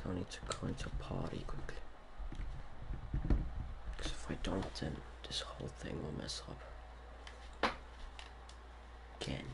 I need to go into a party quickly. Because if I don't, then this whole thing will mess up. Again.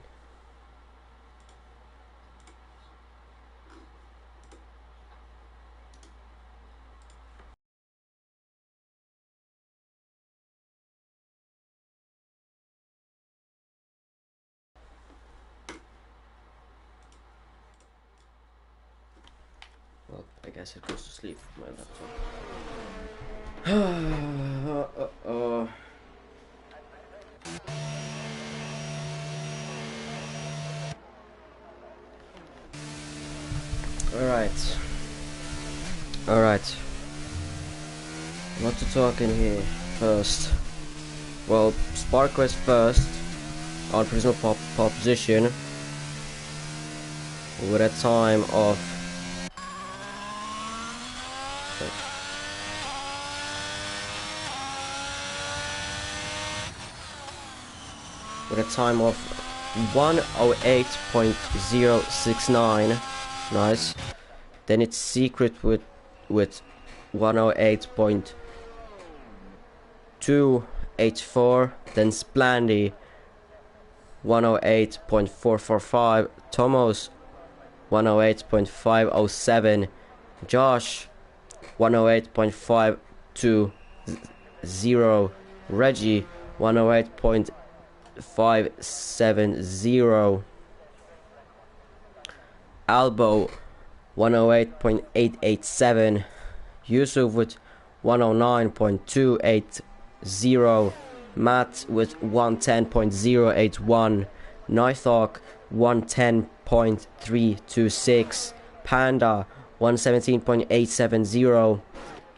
Well, I guess it goes to sleep with my laptop. Alright. What to talk in here first? Well, Spark Quest first on Prismal pole position with a time of with a time of 108.069. Nice. Then it's Secret with 108.284. Then Splandy 108.445. Tomos 108.507. Josh 108.520. Reggie 108.570. Albo 108.887. Yusuf with 109.280. Matt with 110.081. Nighthawk 110.326. Panda 117.870.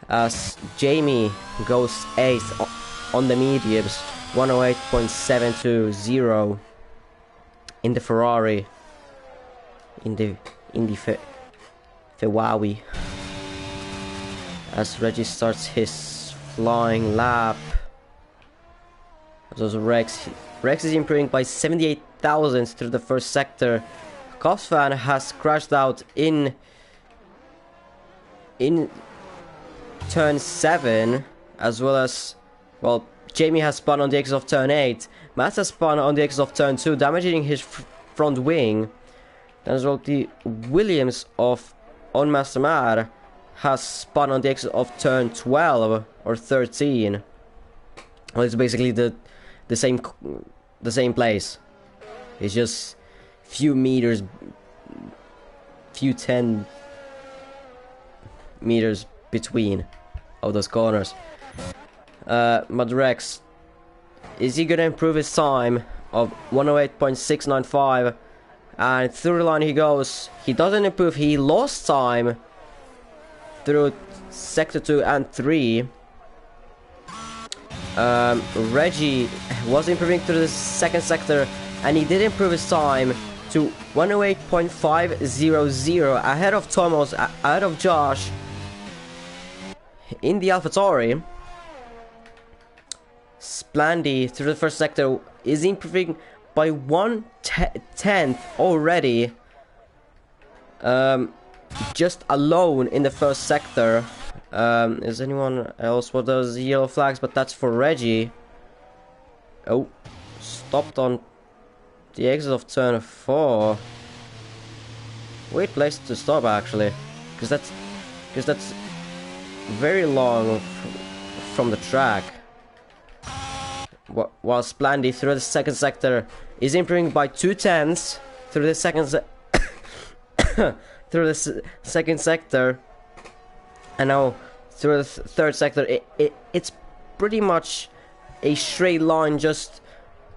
As Jamie goes 8th on the mediums, 108.720. in the Ferrari, in the Ferrari, as Reggie starts his flying lap. Those Rex is improving by 78 thousandths through the first sector. Kofsfan has crashed out in turn 7, as well as, well, Jamie has spun on the exit of turn 8. Matt has spun on the exit of turn 2, damaging his front wing. And as well, the Williams of On Master Mad has spun on the exit of turn 12 or 13. Well, it's basically the same place. It's just few 10 meters between of those corners. Madrex, is he gonna improve his time of 108.695? And through the line he goes. He doesn't improve. He lost time through sector 2 and 3. Reggie was improving through the second sector, and he did improve his time to 108.500, ahead of Thomas, ahead of Josh in the AlphaTauri. Splandy through the first sector is improving by 1/10 already, just alone in the first sector. Is anyone else with those yellow flags? But that's for Reggie. Oh, stopped on the exit of turn 4. Weird place to stop, actually, because that's very long from the track. While Splandy through the second sector is improving by 2/10 through the second second sector, and now through the third sector, it's pretty much a straight line. Just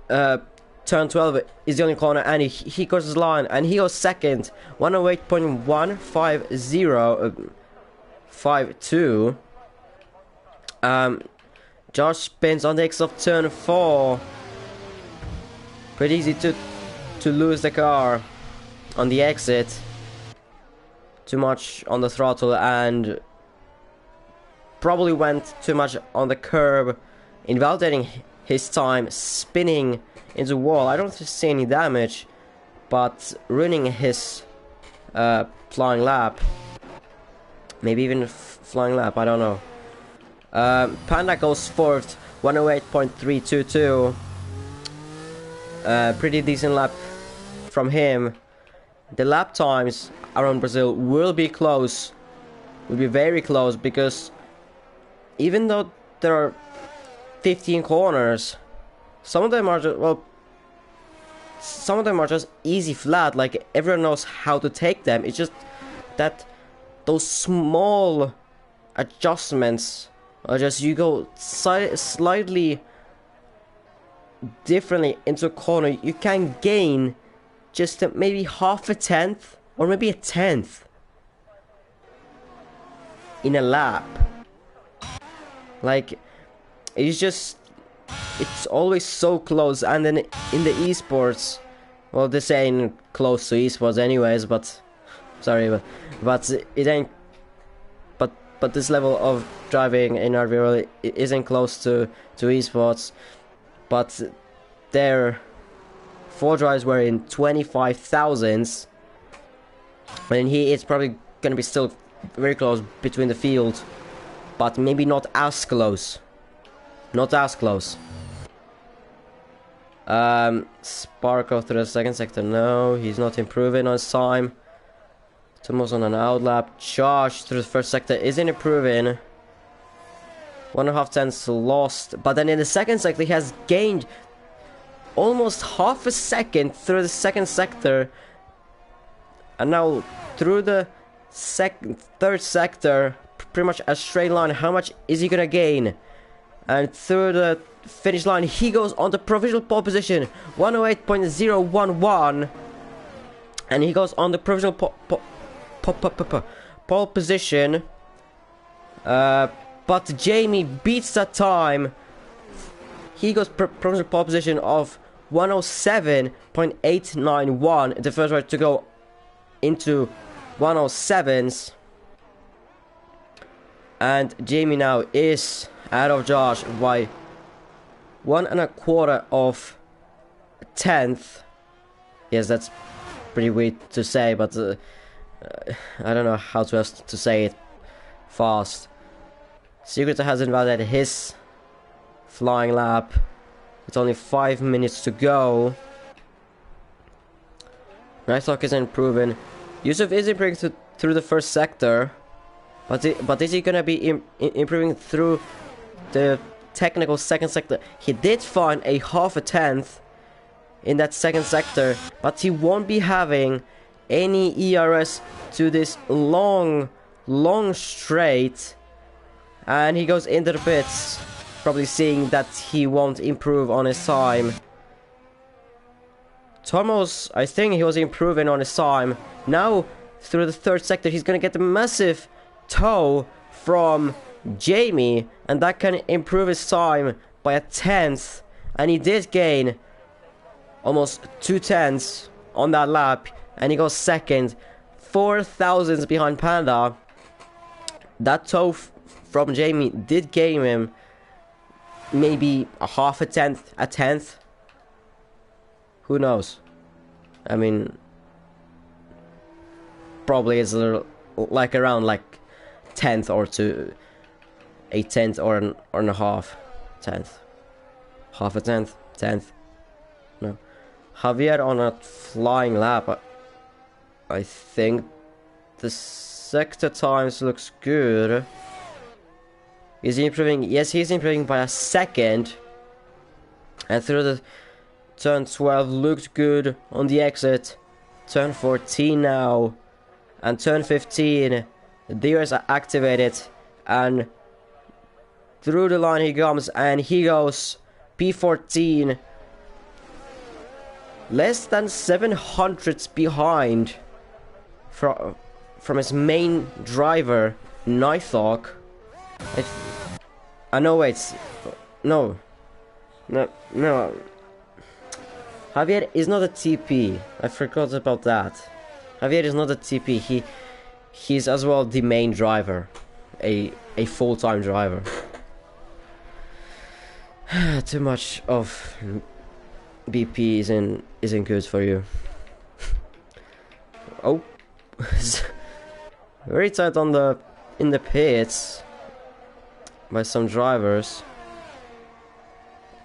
turn 12 is the only corner, and he crosses the line, and he goes second, 108.15052. Josh spins on the exit of turn 4. Pretty easy to lose the car on the exit. Too much on the throttle, and probably went too much on the curb, invalidating his time, spinning into the wall. I don't see any damage, but ruining his flying lap. Maybe even a flying lap, I don't know. Panda goes 4th, 108.322. Pretty decent lap from him. The lap times around Brazil will be close. Will be very close, because even though there are 15 corners, some of them are just, well, some of them are just easy flat, like everyone knows how to take them. It's just that those small adjustments are just, you go slightly differently into a corner, you can gain just maybe half a tenth or maybe a tenth in a lap. Like, it's just, it's always so close. And then in the esports, well, this ain't close to esports anyways, but sorry, but it ain't, but this level of driving in RVRL isn't close to esports. But their 4 drives were in 25,000s, and it's probably gonna be still very close between the field, but maybe not as close. Not as close. Sparko through the second sector. No, he's not improving on his time. Thomas on an outlap. Josh through the first sector isn't improving. 1.5 tenths lost. But then in the second sector, he has gained almost half a second through the second sector. And now through the third sector, pretty much a straight line. How much is he gonna gain? And through the finish line, he goes on the provisional pole position, 108.011, and he goes on the provisional pole position. But Jamie beats that time. He goes provisional pole position of 107.891. The first ride to go into 107s, and Jamie now is out of Josh by 1.25 of a tenth. Yes, that's pretty weird to say, but I don't know how to say it fast. Secret has invalidated his flying lap. It's only 5 minutes to go. Nighthawk is improving. Yusuf is improving through the first sector, but is he gonna be improving through the technical second sector? He did find a half a tenth in that second sector, but he won't be having any ERS to this long straight, and he goes into the pits, probably seeing that he won't improve on his time. Thomas, I think he was improving on his time. Now through the third sector, he's gonna get a massive tow from Jamie, and that can improve his time by a tenth, and he did gain almost 2 tenths on that lap, and he goes second, 4 thousandths behind Panda. That tow from Jamie did gain him maybe a half a tenth. Who knows? I mean, probably it's a little, like around like tenth or to a tenth or a half tenth. Half a tenth, no. Javier on a flying lap. I think the sector times looks good. Is he improving? Yes, he's improving by a second. And through the turn 12 looked good on the exit. Turn 14 now. And turn 15, the gears are activated. And through the line he comes, and he goes P14. Less than 700 behind from his main driver, Nighthawk. I know, wait. No. Javier is not a TP. I forgot about that. Javier is not a TP. He's as well the main driver. A full-time driver. Too much of BP isn't good for you. Oh. Very tight on the in the pits by some drivers.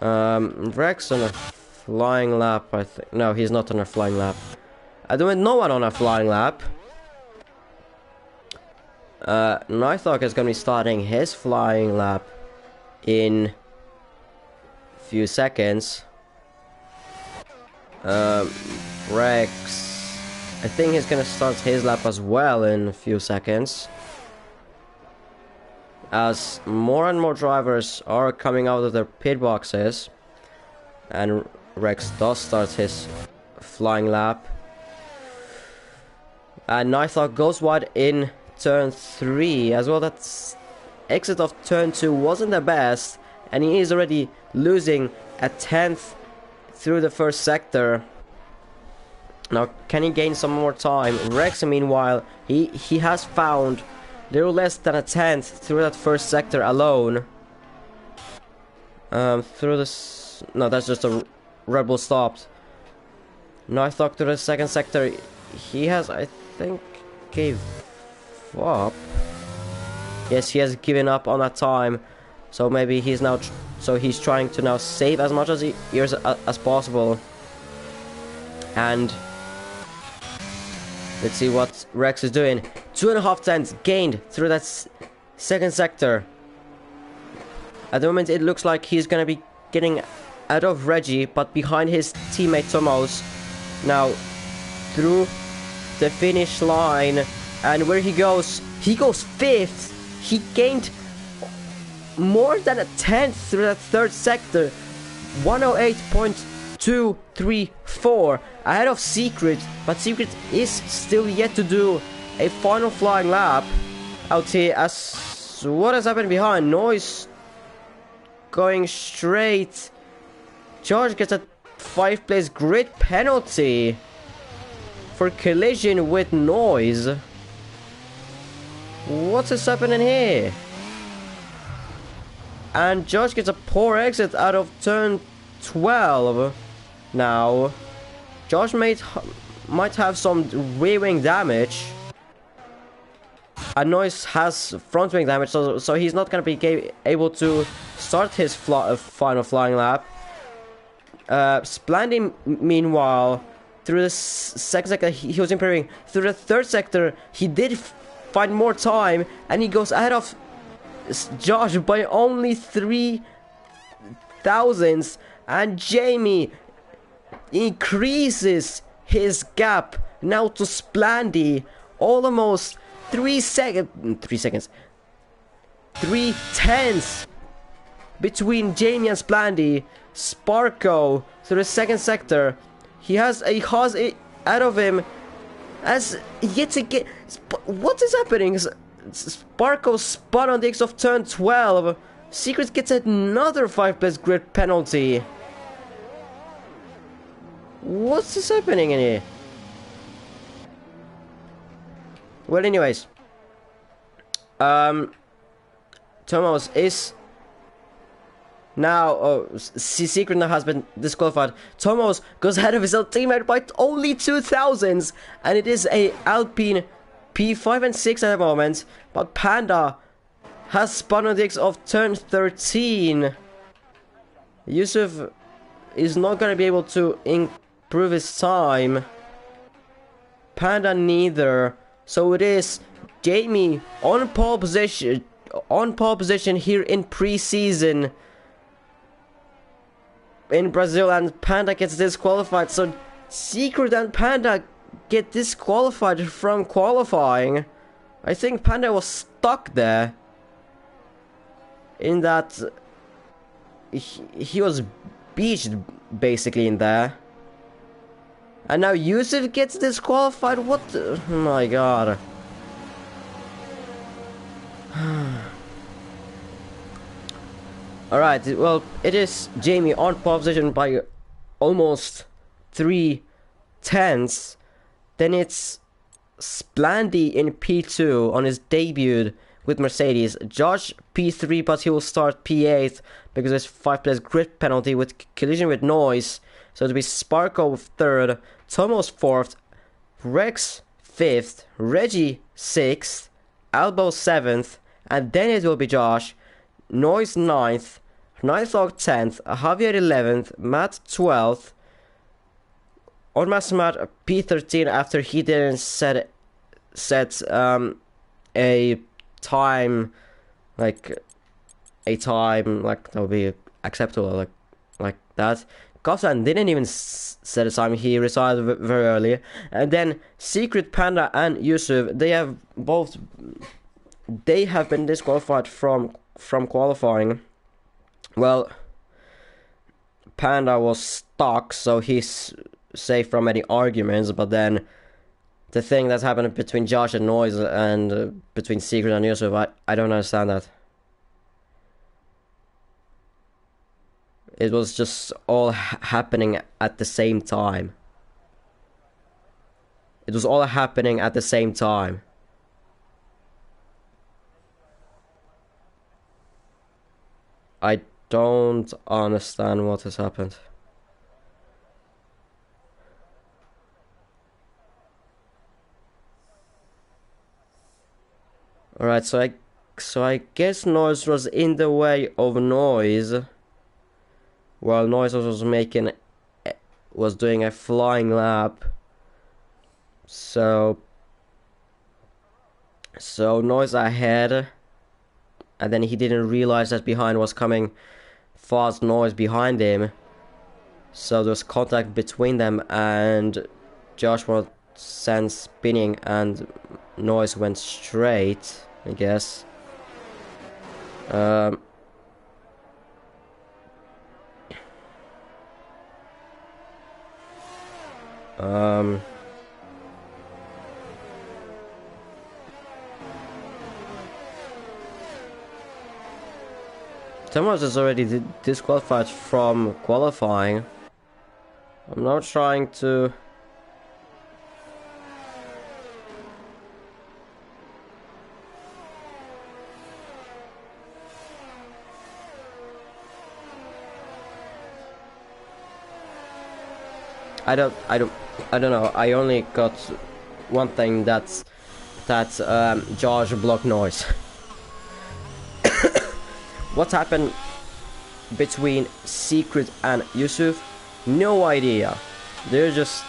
Rex on a flying lap, I think. No, he's not on a flying lap. I don't know one on a flying lap. Nighthawk is gonna be starting his flying lap in a few seconds. Rex, I think he's gonna start his lap as well in a few seconds. As more and more drivers are coming out of their pit boxes, and Rex does start his flying lap. And Nighthawk goes wide in turn 3 as well. That exit of turn 2 wasn't the best, and he is already losing a 10th through the first sector. Now, can he gain some more time? Rex, meanwhile, he has found little less than a 10th through that first sector alone. Through this... No, that's just a Red Bull stopped. Nighthawk through the second sector. He has, I think, gave up. Yes, he has given up on that time. So maybe he's now... So he's trying to now save as much as as possible. And... let's see what Rex is doing. 2.5 tenths gained through that second sector. At the moment, it looks like he's gonna be getting out of Reggie, but behind his teammate Tomos. Now, through the finish line, and where he goes 5th. He gained more than a 10th through that third sector. 108.234 ahead of Secret, but Secret is still yet to do a final flying lap out here. As what has happened behind? Noise going straight. George gets a 5th place grid penalty for collision with Noise. What is happening here? And Josh gets a poor exit out of turn 12. Now, Josh might have some rear wing damage. And Noise has front wing damage, so he's not going to be able to start his final flying lap. Splandy, meanwhile, through the second sector, he was improving. Through the third sector, he did find more time, and he goes ahead of Josh by only 3 thousandths, and Jamie increases his gap now to Splandy almost 3 tenths between Jamie and Splandy. Sparko through the second sector, he has a Haas out of him as yet again. What is happening? Sparko spun on the exit of turn 12. Secret gets another 5 place grid penalty. What's this happening in here? Well, anyways, Tomos is now, Secret now has been disqualified. Tomos goes ahead of his teammate by only 2 thousandths, and it is a Alpine P5 and 6 at the moment, but Panda has spun on the exit of turn 13. Yusuf is not going to be able to improve his time. Panda neither. So it is Jamie on pole position here in pre-season in Brazil, and Panda gets disqualified. So Secret and Panda get disqualified from qualifying. I think Panda was stuck there in that he was beached basically in there. And now Yusuf gets disqualified. What the, oh my god. Alright, well, it is Jamie on pole position by almost 3 tenths. Then it's Splandy in P2 on his debut with Mercedes. Josh P3, but he will start P8 because there's 5 place grid penalty with collision with Noise. So it'll be Sparko 3rd, Tomos 4th, Rex 5th, Reggie 6th, Elbow 7th, and then it will be Josh, Noise 9th, Nighthawk 10th, Javier 11th, Matt 12th, Ormas Matt P13 after he didn't set a time, like that would be acceptable, like that. Kafsan didn't even set a time, he retired very early. And then Secret, Panda and Yusuf, they have been disqualified from qualifying. Well, Panda was stuck, so he's safe from any arguments, but then the thing that happened between Josh and Noise and between Secret and Yusuf, I don't understand that. It was just all happening at the same time. It was all happening at the same time. I don't understand what has happened. Alright, so I guess Noise was in the way of Noise, while Noise was doing a flying lap. So Noise ahead, and then he didn't realize that behind was coming fast Noise behind him. So there was contact between them, and Josh was sent spinning, and Noise went straight, I guess. Thomas is already disqualified from qualifying. I'm not trying to... I don't know. I only got one thing, that Josh blocked Noise. What happened between Secret and Yusuf? No idea. They're just...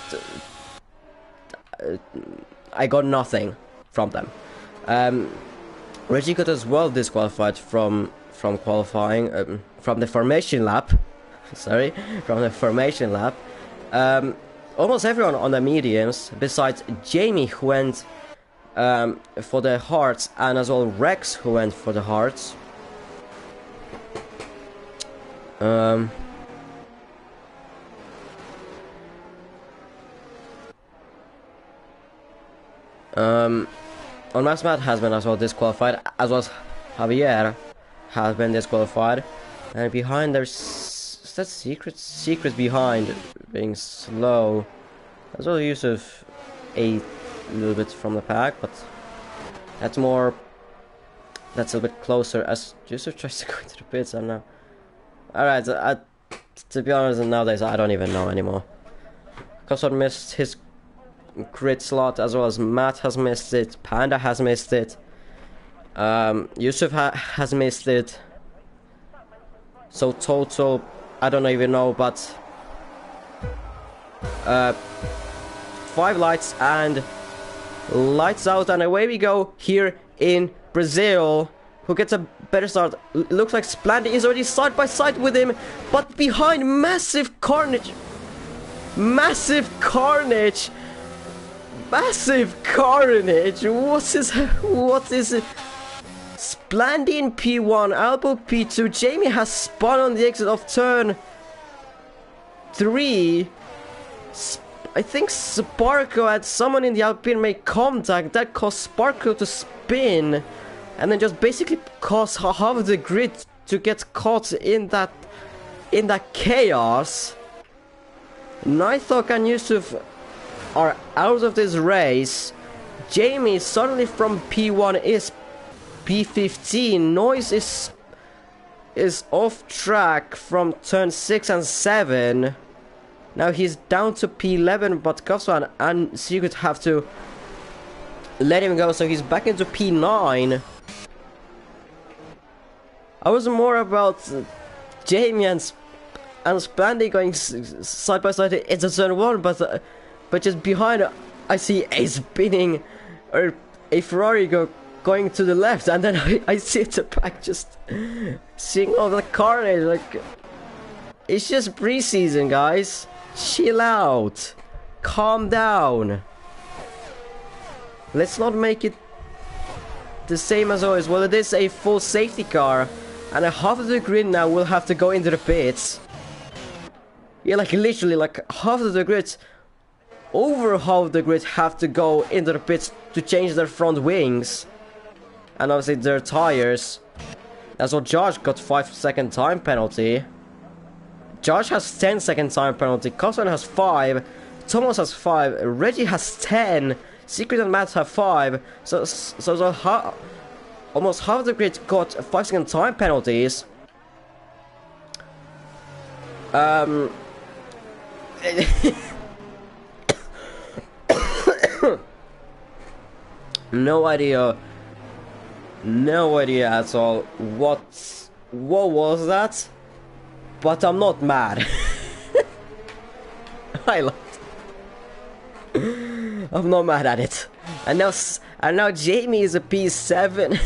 I got nothing from them. Reggie got as well disqualified from qualifying, from the formation lap. Sorry, from the formation lap. Almost everyone on the mediums, besides Jamie, who went for the hearts, and as well Rex, who went for the hearts. On Max Matt has been as well disqualified, as well as Javier has been disqualified, and behind there's that secret behind being slow, as well as Yusuf a little bit from the pack, but that's a little bit closer as Yusuf tries to go into the pits. I don't know. Alright, to be honest, nowadays I don't even know anymore. Cosson missed his grid slot, as well as Matt has missed it, Panda has missed it, Yusuf has missed it. So total, I don't even know, but 5 lights and lights out, and away we go here in Brazil. Who gets a better start? Looks like Splandy is already side by side with him, but behind, massive carnage. Massive carnage. Massive carnage. What is it? Splandy in P1, Elbow P2. Jamie has spun on the exit of turn 3. I think Sparko had someone in the Alpine make contact that caused Sparko to spin, and then just basically cause half of the grid to get caught in that chaos. Nighthawk and Yusuf are out of this race. Jamie suddenly from P1 is P15. Noise is off track from turn 6 and 7. Now he's down to P11, but Kafsan and Secret have to let him go, so he's back into P9. I was more about Jamie and Splandy going side by side into turn 1, but just behind I see a spinning, or a Ferrari going to the left, and then I see the back just seeing all the carnage. Like, it's just preseason, guys. Chill out. Calm down. Let's not make it the same as always. Well, it is a full safety car, and a half of the grid now will have to go into the pits. Yeah, like literally, like half of the grid, over half of the grid have to go into the pits to change their front wings. And obviously their tires. That's what Josh got 5-second time penalty. Josh has 10-second time penalty. Cosman has 5. Thomas has 5. Reggie has 10. Secret and Matt have 5. So almost half the grid got 5-second time penalties. No idea at all what was that, but I'm not mad. I'm not mad at it. And now Jamie is a P7.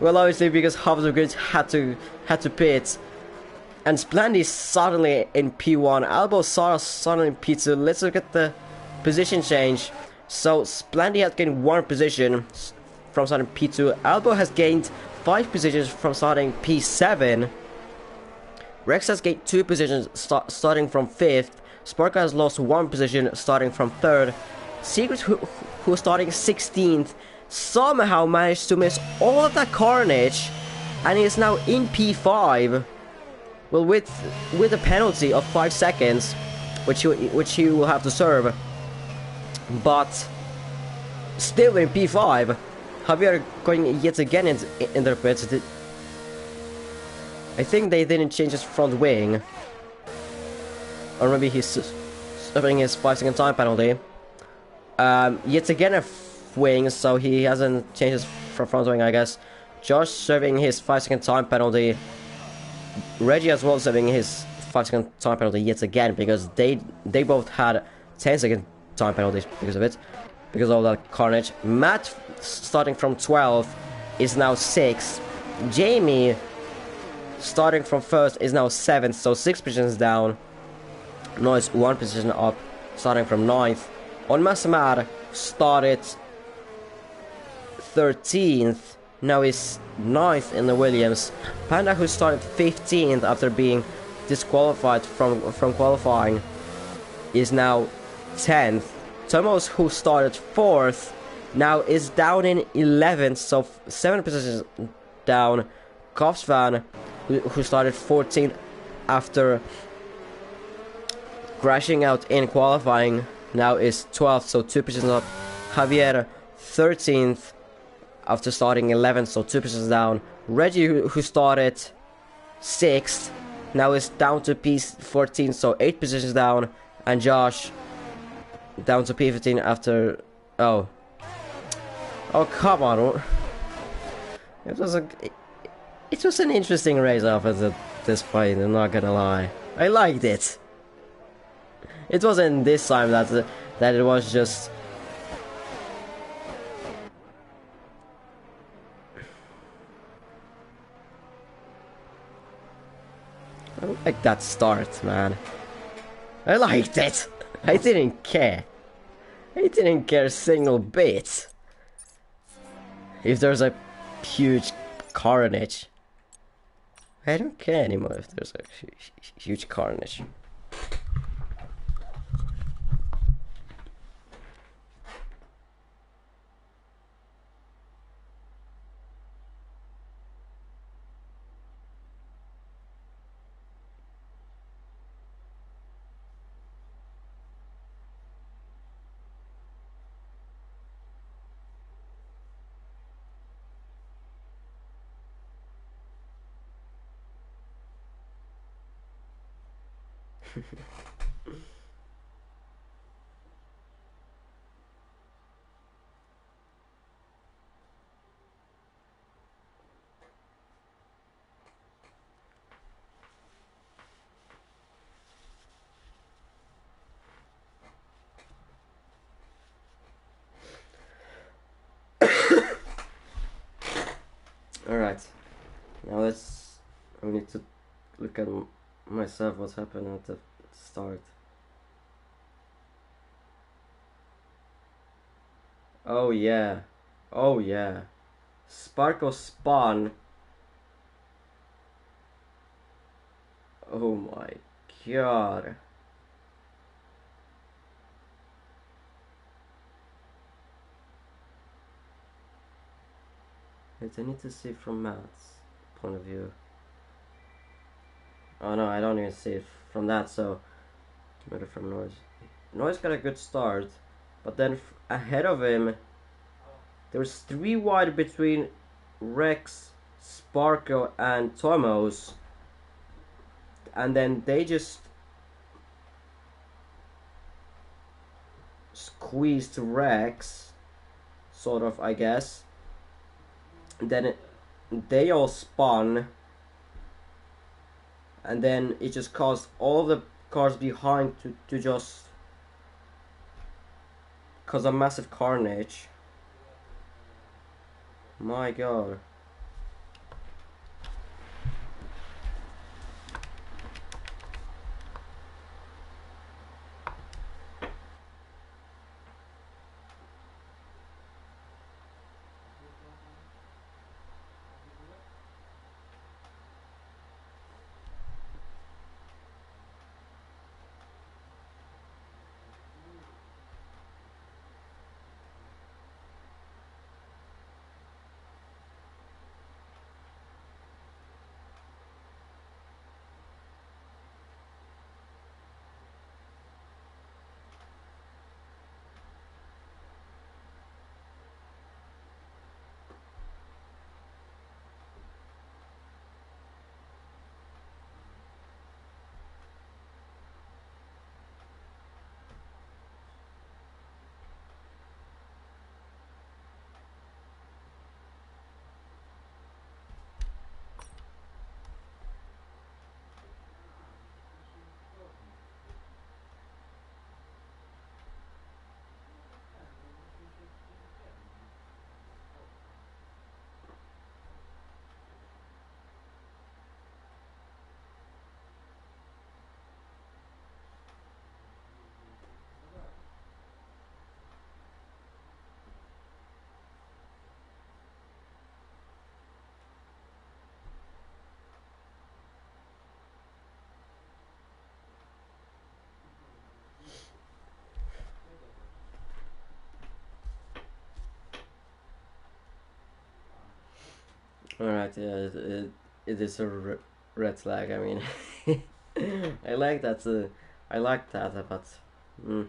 Well, obviously because half of the grid had to pit, and Splandy's suddenly in P1. Albo suddenly in P2. Let's look at the position change. So Splandy has gained 1 position from starting P2. Albo has gained 5 positions from starting P7. Rex has gained 2 positions starting from 5th. Sparka has lost 1 position starting from 3rd. Secret, who was starting 16th, somehow managed to miss all of that carnage, and he is now in P5. Well, with a penalty of 5 seconds, which he will have to serve. But still in P5. Javier going yet again in their pits. I think they didn't change his front wing, or maybe he's serving his 5-second time penalty. Yet again a wing, so he hasn't changed his front wing, I guess. Josh serving his 5-second time penalty. Reggie as well serving his 5-second time penalty yet again, because they both had 10-second time penalties because of it, because of all that carnage. Matt, starting from 12th, is now 6th. Jamie, starting from 1st, is now 7th, so 6 positions down. Noise 1 position up, starting from 9th. On Massamar started 13th, now is 9th in the Williams. Panda, who started 15th after being disqualified from qualifying, is now 10th. Tomos, who started 4th, now is down in 11th, so 7 positions down. Kopsvan, who started 14th after crashing out in qualifying, now is 12th, so 2 positions up. Javier, 13th after starting 11th, so 2 positions down. Reggie, who started 6th, now is down to P14, so 8 positions down. And Josh, down to P15 after... Oh, come on. It was an interesting race off at this point, I'm not gonna lie. I liked it. It wasn't this time that it was just... I like that start, man. I liked it. I didn't care. I didn't care a single bit if there's a huge carnage. I don't care anymore if there's a huge carnage. Alright, now I need to look at myself what's happened at the start. Oh yeah. Oh yeah. Sparkle spawn. Oh my god. Wait, I need to see from Matt's point of view. Oh no, I don't even see it from that, so maybe from Noise. Noise got a good start, but then ahead of him, there was 3 wide between Rex, Sparkle, and Tomos, and then they just squeezed Rex, sort of, I guess. And then they all spun, and then it just caused all the cars behind to just cause a massive carnage. My god. Alright, yeah, it is a red flag. I mean, I like that. I like that, but mm,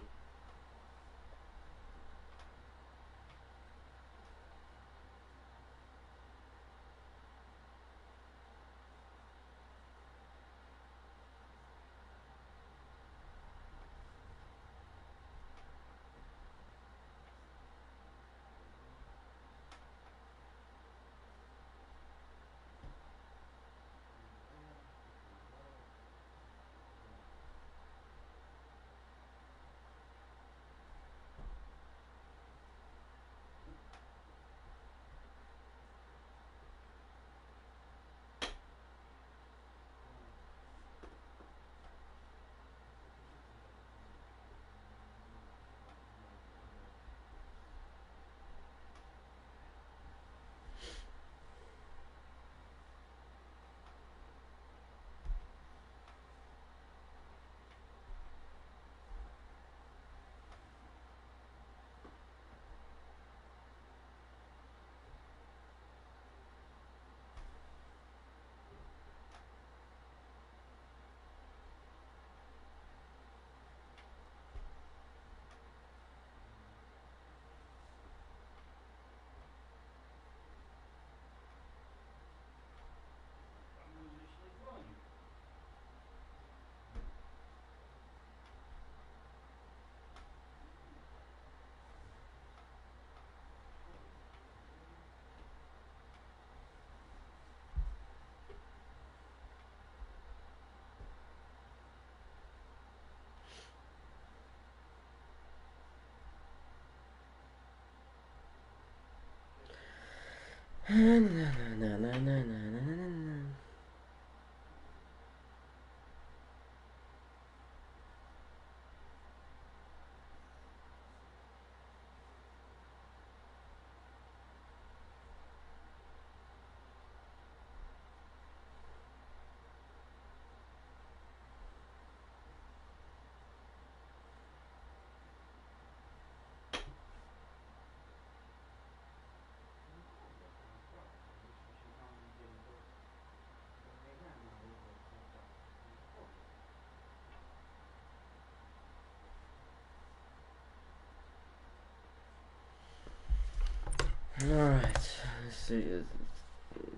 Alright, let's see.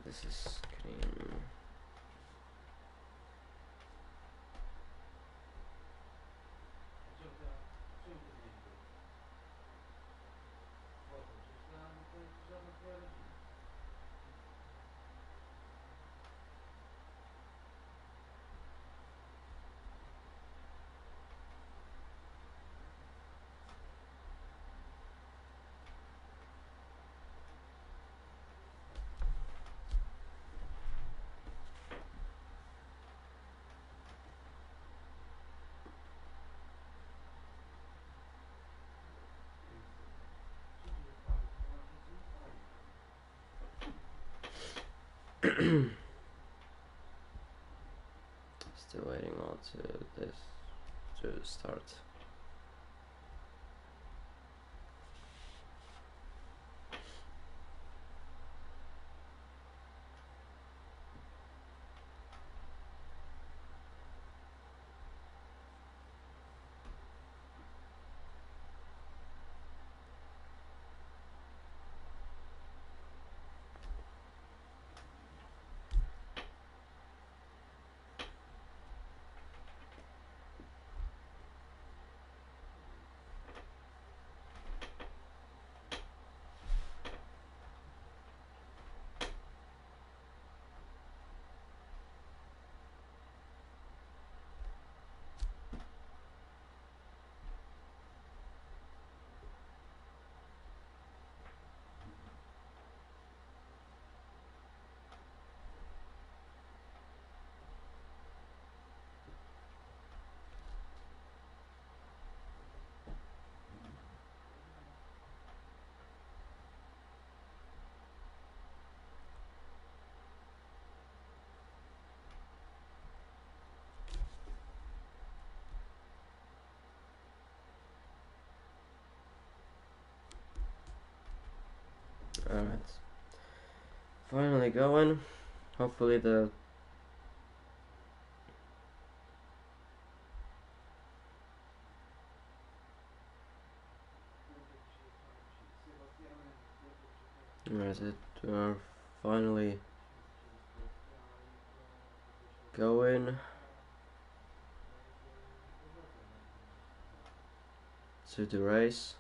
This is clean. Still waiting on to this to start. Alright. Finally going. Hopefully the Alright, finally going to the race.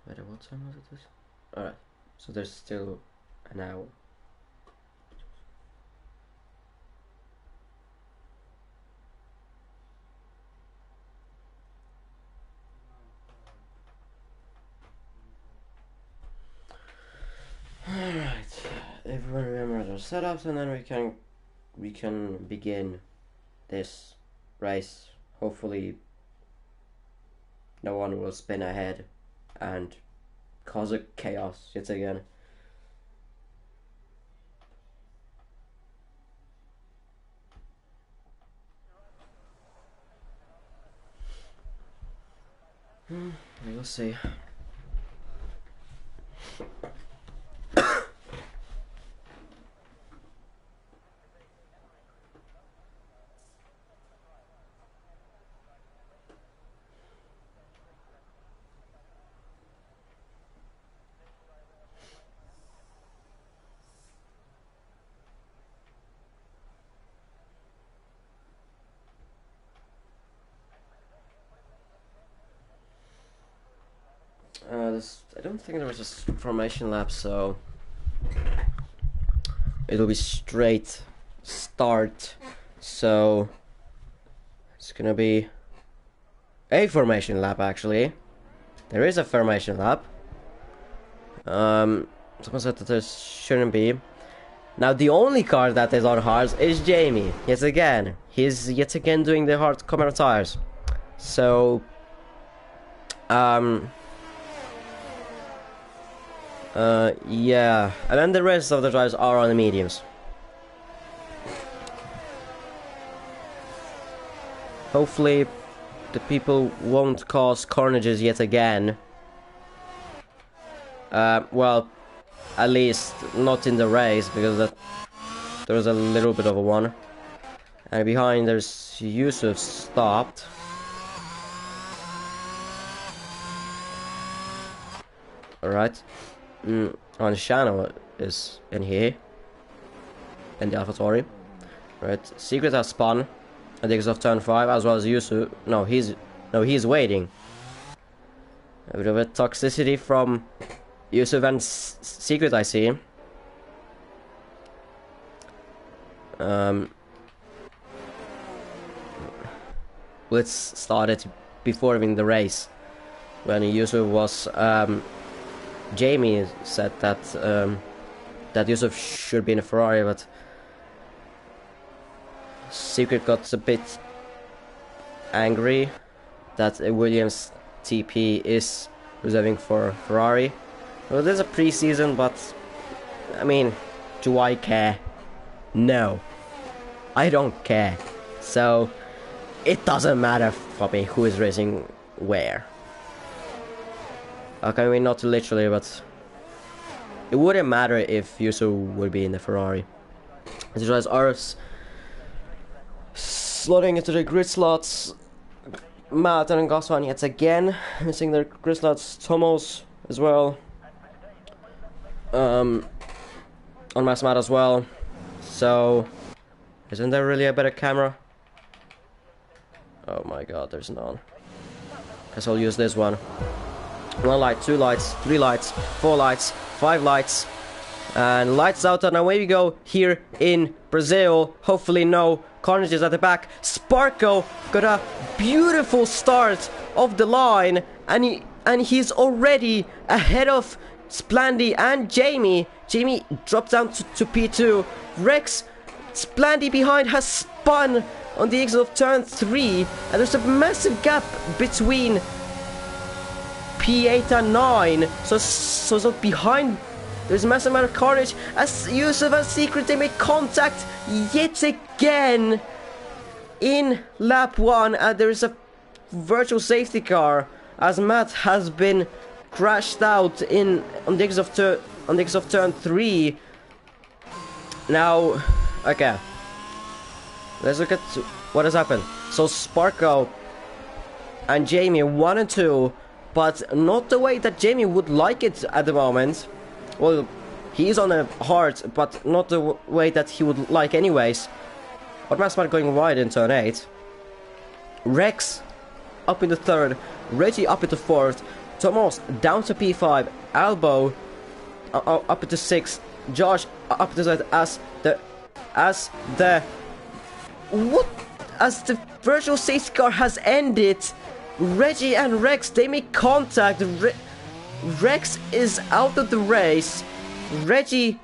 Wait, what time was it? Alright, so there's still an hour. Alright, everyone remember their setups, and then we can begin this race. Hopefully no one will spin ahead and cause a chaos yet again. We'll see. I don't think there was a formation lap, so it will be straight start. So it's gonna be a formation lap actually. There is a formation lap. Someone said that there shouldn't be. Now the only car that is on hards is Jamie. Yet again. He's yet again doing the hard Camaro tires. So yeah. And then the rest of the drivers are on the mediums. Hopefully the people won't cause carnages yet again. Well, at least not in the race, because there's a little bit of a one. And behind there's Yusuf stopped. Alright. On Channel is in here. In the AlphaTauri. Right. Secret has spun. I think it's off turn 5, as well as Yusuf. No, he's waiting. A bit of a toxicity from Yusuf and Secret, I see. Let's start it before even the race. When Yusuf was, Jamie said that that Yusuf should be in a Ferrari, but Secret got a bit angry that a Williams TP is reserving for Ferrari. Well, there's a pre-season, but I mean, do I care? No, I don't care. So it doesn't matter for me who is racing where. Okay, I mean, not literally, but it wouldn't matter if Yusuf would be in the Ferrari. These guys are slotting into the grid slots. Matt and Goswan yet again missing their grid slots. Tomos as well. On Mass Matt as well. So isn't there really a better camera? Oh my god, there's none. Guess I'll use this one. 1 light, 2 lights, 3 lights, 4 lights, 5 lights, and lights out, and away we go here in Brazil. Hopefully no carnages at the back. Sparko got a beautiful start of the line, and he's already ahead of Splandy and Jamie. Jamie dropped down to P2. Rex, Splandy behind, has spun on the exit of turn 3, and there's a massive gap between P8 and 9. So behind there's a massive amount of carnage as Yusuf and Secret, they make contact yet again in lap 1, and there's a virtual safety car as Matt has been crashed out on the exit of turn 3. Now, okay, let's look at what has happened. So Sparko and Jamie 1 and 2, but not the way that Jamie would like it at the moment. Well, he is on a hard, but not the way that he would like anyways. Automatic going wide in turn 8. Rex up in the 3rd, Reggie up into 4th, Thomas down to P5, Albo up into 6th, Josh up into 7th as the virtual safety car has ended. Reggie and Rex, they make contact. Rex is out of the race. Reggie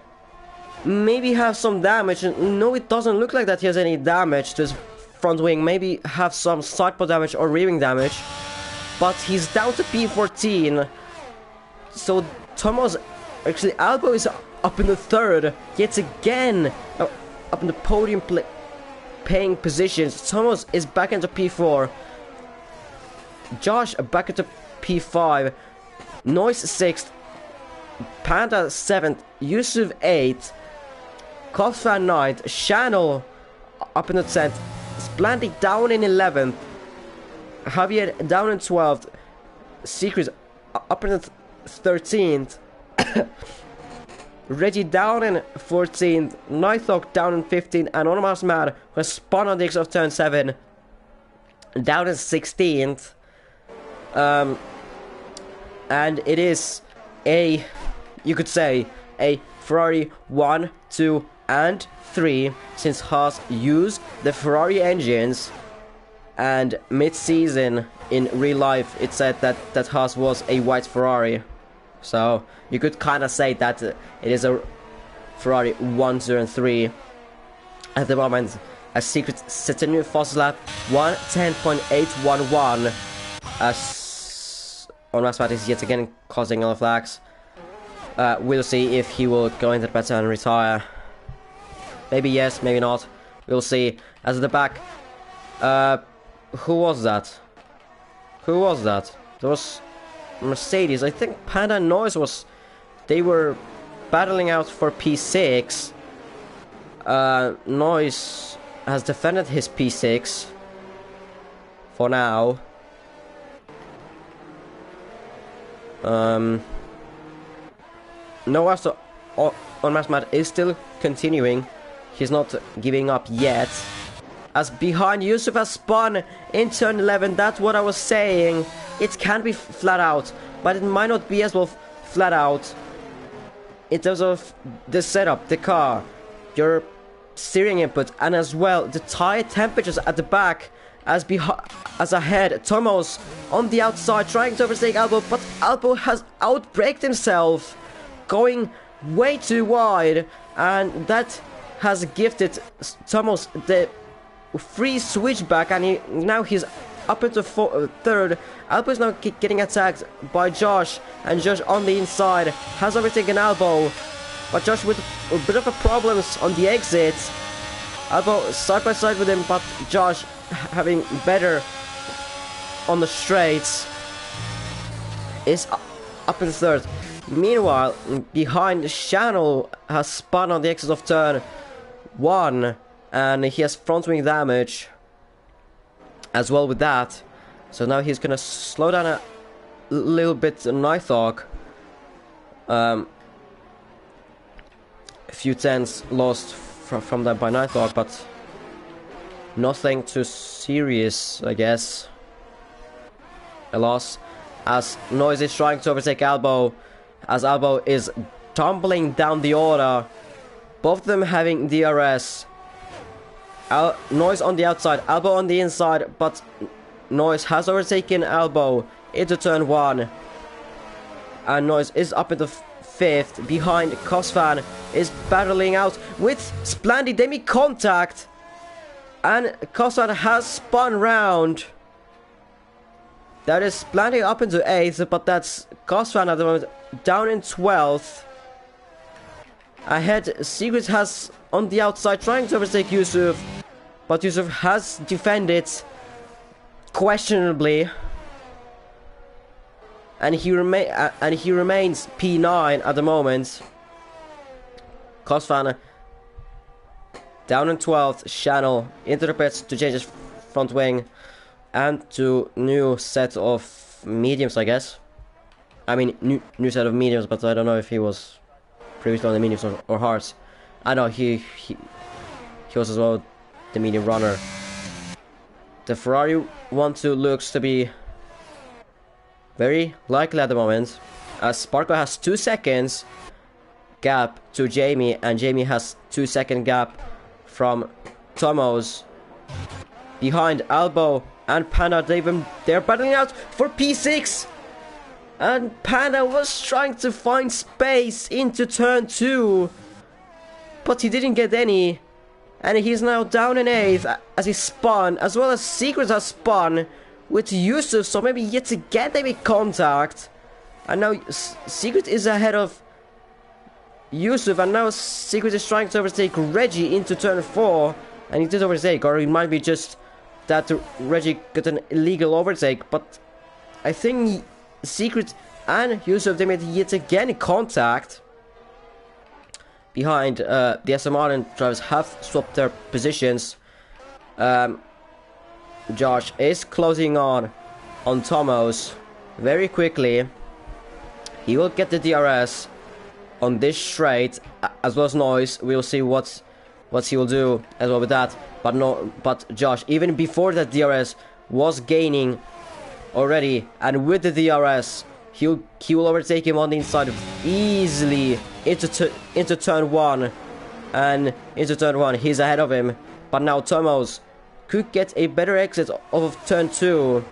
maybe has some damage. No, it doesn't look like that he has any damage to his front wing. Maybe have some side pod damage or rear wing damage. But he's down to P14. So Thomas, actually Albo is up in the 3rd. Yet again, up in the podium paying positions. Thomas is back into P4. Josh back into P5. Noise 6th. Panda 7th. Yusuf 8th. Kofan 9th. Channel up in the 10th. Splandy down in 11th. Javier down in 12th. Secret up in the 13th. Reggie down in 14th. Nighthawk down in 15th. And Onomas Mad, who has spun on the exit of turn 7, down in 16th. And it is you could say, a Ferrari 1, 2, and 3, since Haas used the Ferrari engines, and mid-season in real life it said that Haas was a white Ferrari. So you could kind of say that it is a Ferrari 1, 2, and 3 at the moment. A Secret sets a new fastest lap, 1:10.811, as on Raspat is yet again causing yellow flags. We'll see if he will go into the pit and retire. Maybe yes, maybe not. We'll see. As at the back, who was that? Who was that? There was Mercedes. I think Panda and Noise was. They were battling out for P6. Noise has defended his P6 for now. Noah on Massmat is still continuing. He's not giving up yet. As behind, Yusuf has spun in turn 11. That's what I was saying. It can be flat out, but it might not be as well flat out. In terms of the setup, the car, your steering input, and as well the tire temperatures at the back. As ahead, Thomas on the outside trying to overtake Albo, but Albo has outbraked himself, going way too wide, and that has gifted Thomas the free switchback, and now he's up into third. Albo is now getting attacked by Josh, and Josh on the inside has overtaken Albo, but Josh with a bit of a problems on the exit. Albo side by side with him, but Josh having better on the straights is up in third. Meanwhile, behind, Channel has spun on the exit of turn 1, and he has front wing damage as well with that. So now he's gonna slow down a little bit. Nighthawk, a few tenths lost from that by Nighthawk, but nothing too serious, I guess. A loss, as Noise is trying to overtake Albo, as Albo is tumbling down the order. Both of them having DRS. Noise on the outside, Albo on the inside, but Noise has overtaken Albo into turn 1. And Noise is up into 5th. Behind, Cosfan is battling out with Splendy. They make contact, and Cosfan has spun round. That is Splendy up into 8th, but that's Cosfan at the moment down in 12th. Ahead, Secret has on the outside trying to overtake Yusuf, but Yusuf has defended questionably, and he remains P9 at the moment. Cosfan down in 12th. Channel into the pits to change his front wing and to new set of mediums, I guess. I mean new set of mediums, but I don't know if he was previously on the mediums or hards. I know he was as well the medium runner. The Ferrari 1-2 looks to be very likely at the moment, as Sparko has 2 seconds gap to Jamie, and Jamie has 2-second gap from Tomos. Behind, Albo and Panda, they're battling out for P6, and Panda was trying to find space into turn 2, but he didn't get any, and he's now down in 8th as he spun, as well as Secret has spun with Yusuf, so maybe yet again they make contact, and now Secret is ahead of Yusuf, and now Secret is trying to overtake Reggie into turn 4, and he did overtake, or it might be just that Reggie got an illegal overtake, but I think Secret and Yusuf, they made yet again contact. Behind, the Aston Martin drivers have swapped their positions. Josh is closing on Tomos very quickly. He will get the DRS on this straight, as well as Noise. We'll see what he will do as well with that. But Josh, even before that DRS, was gaining already, and with the DRS, he will overtake him on the inside easily into turn 1. and into turn 1 he's ahead of him, but now Tomos could get a better exit of turn 2,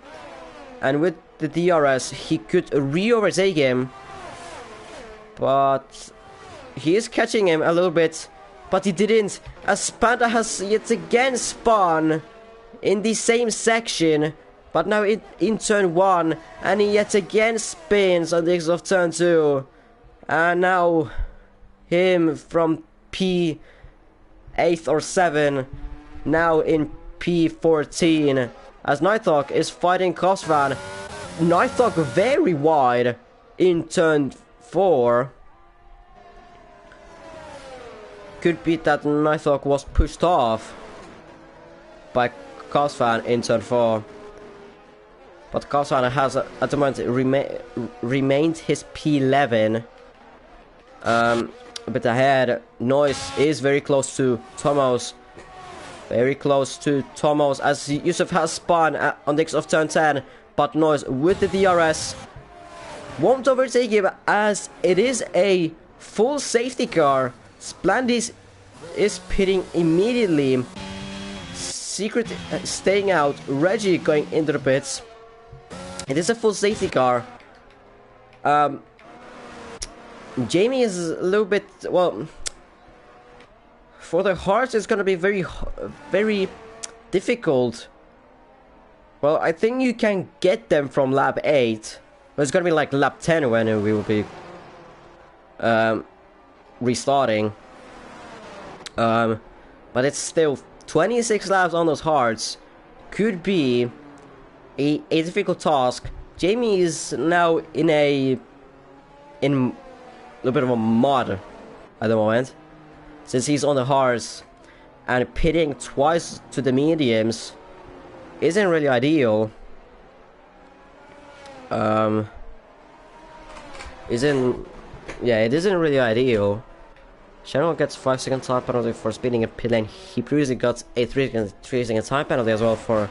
and with the DRS he could re-overtake him, but he is catching him a little bit, but he didn't, as Panda has yet again spun in the same section, but now in turn 1, and he yet again spins on the exit of turn 2, and now him from P8 or 7, now in P14, as Nighthawk is fighting Cosvan. Nighthawk very wide in turn 4. Could be that Nighthawk was pushed off by Cosvan in turn 4. But Cosvan has at the moment remained his P11. A bit ahead. Noise is very close to Tomos. Very close to Tomos, as Yusuf has spun on the exit of turn 10. But Noise with the DRS won't overtake him, as it is a full safety car. Splendid is pitting immediately. Secret staying out. Reggie going into the pits. It is a full safety car. Jamie is a little bit, well, for the hards it's gonna be very difficult. Well, I think you can get them from lap 8, but it's gonna be like lap 10 when we will be restarting. But it's still 26 laps on those hards. Could be a difficult task. Jamie is now in a little bit of a mud at the moment, since he's on the hards, and pitting twice to the mediums isn't really ideal. It isn't really ideal. Shannon gets 5-second time penalty for speeding a pit lane. He previously got a 3-second time penalty as well for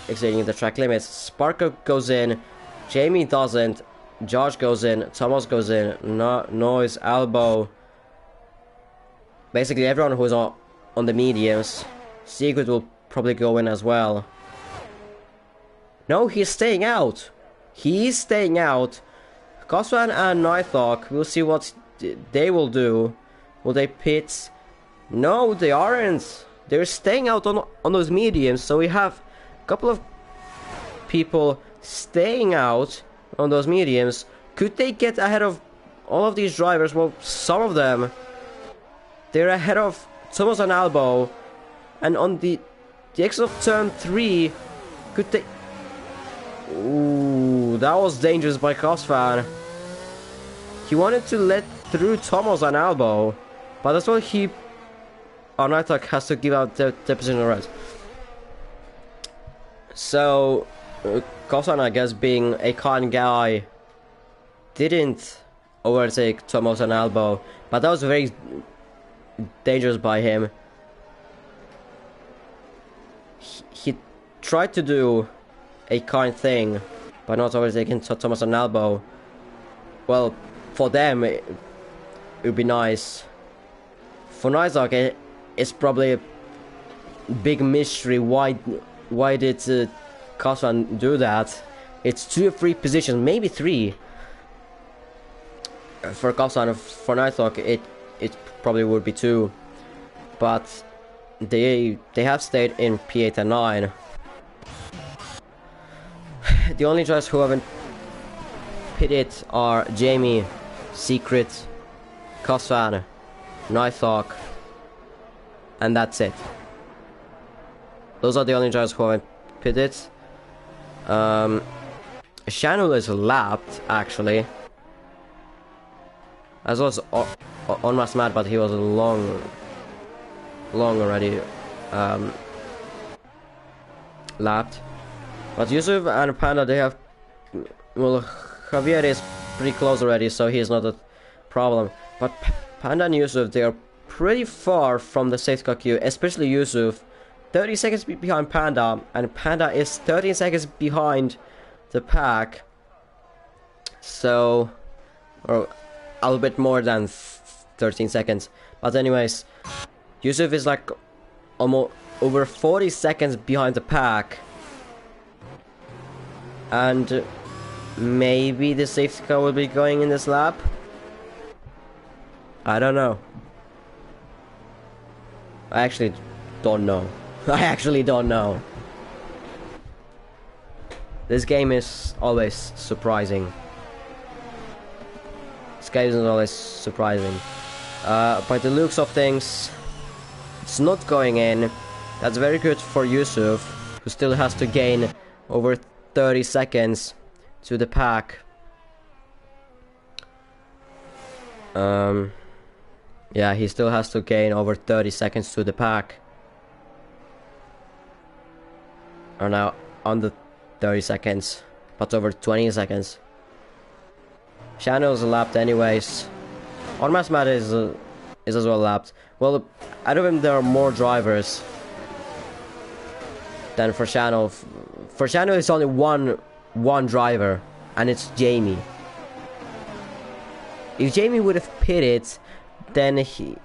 exceeding the track limits. Sparko goes in, Jamie doesn't, Josh goes in, Thomas goes in, Noise, Albo, basically everyone who's on the mediums. Secret will probably go in as well. No, he's staying out. He's staying out. Coswan and Nighthawk, we'll see what they will do. Will they pit? No, they aren't. They're staying out on those mediums, so we have a couple of people staying out on those mediums. Could they get ahead of all of these drivers? Well, some of them. They're ahead of Thomas and Albo. And on the exit of turn 3, could they... Ooh, that was dangerous by Cosfan. He wanted to let through Thomas and Albo, but that's what he... Oh, Nighthawk has to give out the position right. So, Cosfan, I guess, being a kind guy, didn't overtake Thomas and Albo, but that was very dangerous by him. He tried to do a kind thing by not overtaking Thomas and Albo. Well, for them it would be nice. For Nighthawk, it's probably a big mystery why did Cosfan do that. It's 2 or 3 positions, maybe 3 for Cosfan. For Nighthawk it probably would be 2, but they have stayed in P8 and 9. The only drivers who haven't pitted are Jamie, Secret, Cosfan, Nighthawk, and that's it. Those are the only drivers who haven't pitted. Shanul is lapped, actually. As was on Mas Mad, but he was long already lapped. But Yusuf and Panda, they have... Well, Javier is pretty close already, so he is not a problem. But Panda and Yusuf, they are pretty far from the safety car queue, especially Yusuf. 30 seconds behind Panda, and Panda is 13 seconds behind the pack. So, or a little bit more than 13 seconds. But anyways, Yusuf is like almost over 40 seconds behind the pack. And maybe the safety car will be going in this lap. I don't know. I actually don't know. I actually don't know. This game is always surprising. This game is always surprising. By the looks of things, it's not going in. That's very good for Yusuf, who still has to gain over 30 seconds to the pack. Yeah, he still has to gain over 30 seconds to the pack. Or now under 30 seconds, but over 20 seconds. Channel's lapped anyways. Ormas Mat is as well lapped. Well, out of him there are more drivers than for Channel. For Channel it's only one driver, and it's Jamie. If Jamie would have pitted, then he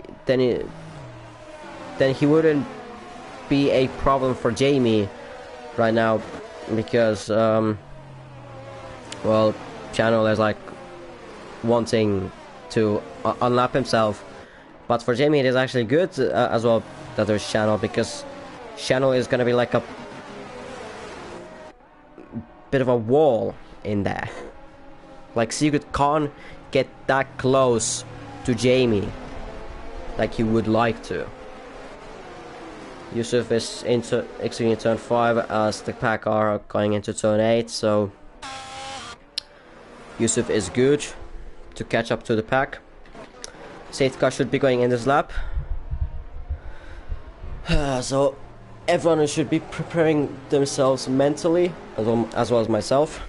wouldn't be a problem for Jamie right now, because well, Channel is like wanting to unlap himself, but for Jamie it is actually good as well that there's Channel, because Channel is gonna be like a bit of a wall in there. Like Secret can't get that close to Jamie like he would like to. Yusuf is exiting turn 5 as the pack are going into turn 8, so Yusuf is good to catch up to the pack. Safety car should be going in this lap. So everyone should be preparing themselves mentally, as well as myself.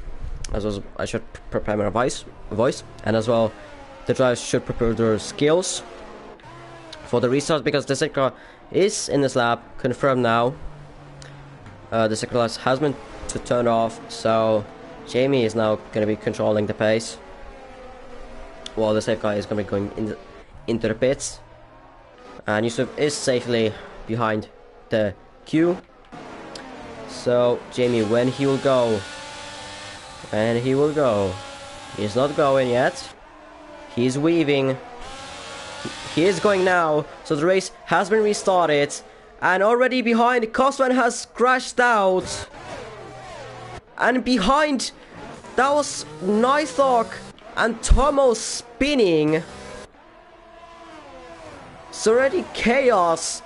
As well as I should prepare my voice, and as well the drivers should prepare their skills for the restart, because the safety car is in this lap, confirmed now. The safety car has been turned off, so Jamie is now going to be controlling the pace, while the safety car is going to be going into the pits. And Yusuf is safely behind the queue. So Jamie, when he will go, he's not going yet. He's weaving. He is going now. So the race has been restarted, and already behind, Cosman has crashed out. And behind, that was Nythok and Tomo spinning. It's already chaos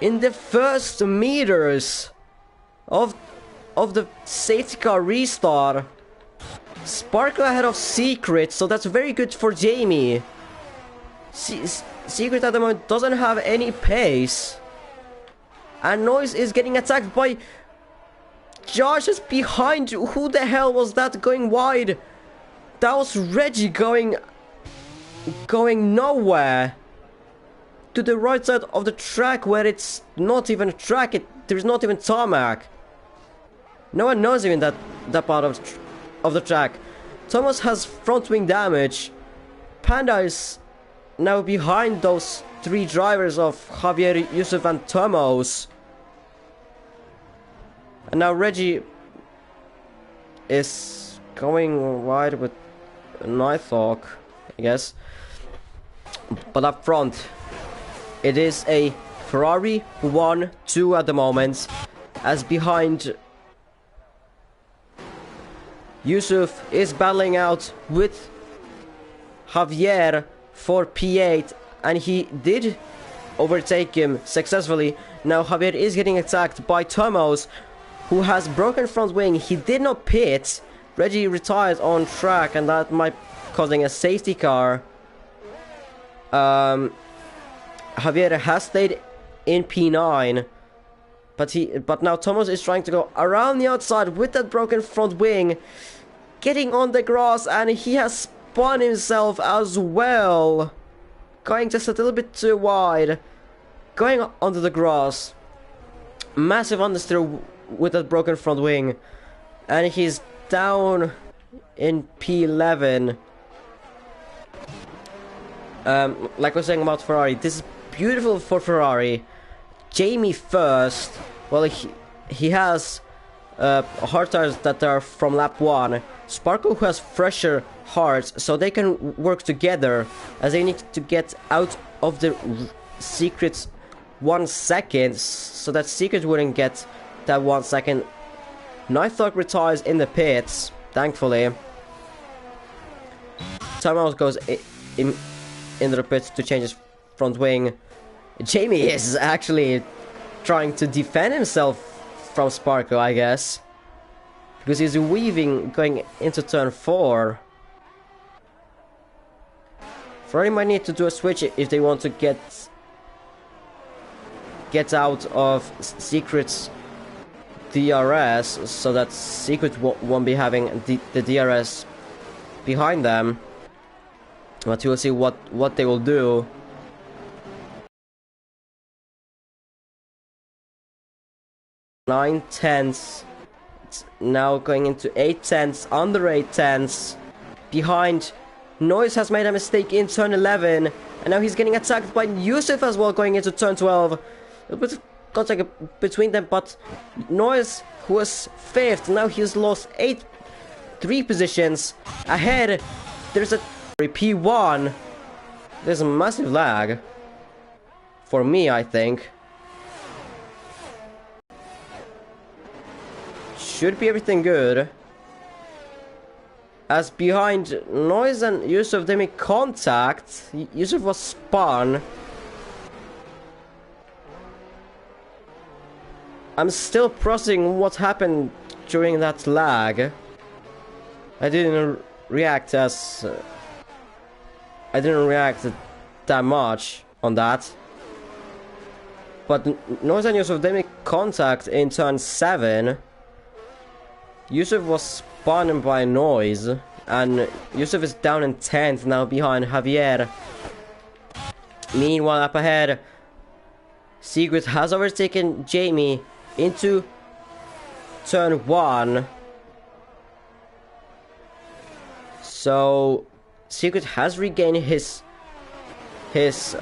in the first meters of the safety car restart. Sparkle ahead of Secret, so that's very good for Jamie. Secret at the moment doesn't have any pace, and Noise is getting attacked by Josh is behind. Who the hell was that going wide? That was Reggie going nowhere to the right side of the track, where it's not even a track. There's not even tarmac. No one knows even that part of the track. Thomas has front wing damage. Panda is now behind those three drivers of Javier, Yusuf and Tomos. And now Reggie is going wide with Nythok, I guess. But up front, it is a Ferrari 1-2 at the moment, as behind Yusuf is battling out with Javier for P8, and he did overtake him successfully. Now Javier is getting attacked by Tomos, who has broken front wing. He did not pit. Reggie retired on track, and that might causing a safety car. Javier has stayed in P9, but now Tomos is trying to go around the outside with that broken front wing, getting on the grass, and he has spun himself as well, going just a little bit too wide, going onto the grass. Massive understeer with that broken front wing, and he's down in P11. Like I was saying about Ferrari, this is beautiful for Ferrari. Jamie first. Well, he has hard tires that are from lap 1. Sparko, who has fresher hards, so they can work together as they need to get out of the secrets 1 second, so that secret wouldn't get that 1 second. Nighthawk retires in the pits, thankfully. Thomas goes in the pits to change his front wing. Jamie is actually trying to defend himself from Sparko, I guess, because he's weaving going into turn 4. Ferrari might need to do a switch if they want to get out of Secret's DRS, so that Secret won't be having the DRS behind them. But we'll see what they will do. Nine tenths. It's now going into 8 tenths, under 8 tenths. Behind, Noise has made a mistake in turn 11, and now he's getting attacked by Yusuf as well going into turn 12. A bit of contact between them, but Noise, who was 5th, now he's lost 3 positions. Ahead, there's a P1. There's a massive lag. For me, I think. Should be everything good. As behind Noise and Yusuf, they make contact. Yusuf was spun. I'm still processing what happened during that lag. I didn't react that much on that. But Noise and Yusuf, they make contact in turn 7. Yusuf was spun by Noise, and Yusuf is down in 10th now behind Javier. Meanwhile, up ahead, Secret has overtaken Jamie into turn 1. So Secret has regained his pace.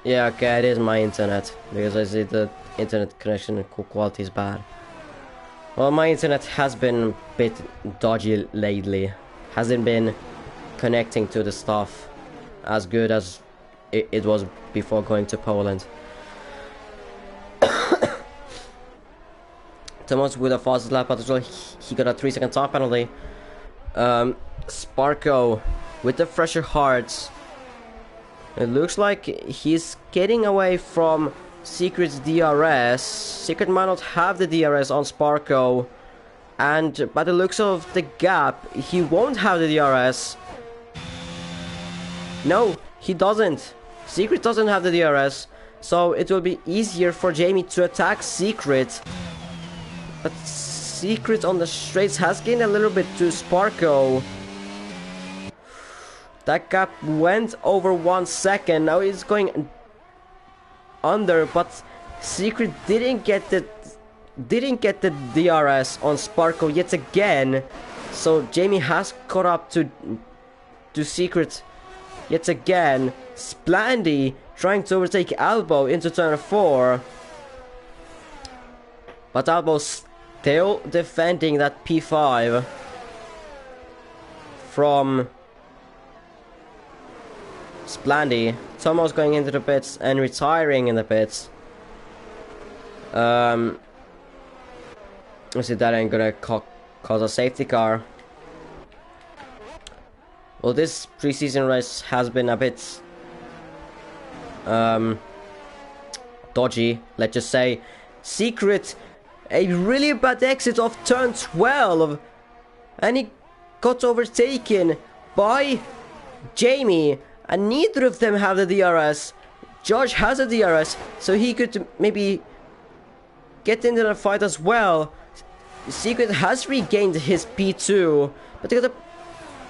Yeah, okay, it is my internet, because I see the internet connection quality is bad. Well, my internet has been a bit dodgy lately. Hasn't been connecting to the stuff as good as it was before going to Poland. Thomas with a fastest lap as well. He got a 3-second time penalty. Sparko with the fresher hearts. It looks like he's getting away from Secret's DRS. Secret might not have the DRS on Sparko, and by the looks of the gap, he won't have the DRS. No, he doesn't. Secret doesn't have the DRS, so it will be easier for Jamie to attack Secret. But Secret on the straights has gained a little bit to Sparko. That gap went over 1 second. Now he's going under, but Secret didn't get the DRS on Sparko yet again. So Jamie has caught up to Secret yet again. Splandy trying to overtake Albo into turn 4, but Albo still defending that P5 from Splandy. Tomo's going into the pits and retiring in the pits. Let's see, that ain't gonna cause a safety car. Well, this preseason race has been a bit dodgy, let's just say. Secret, a really bad exit of turn 12, and he got overtaken by Jamie, and neither of them have the DRS. Josh has a DRS, so he could maybe get into the fight as well. Secret has regained his P2, but they got a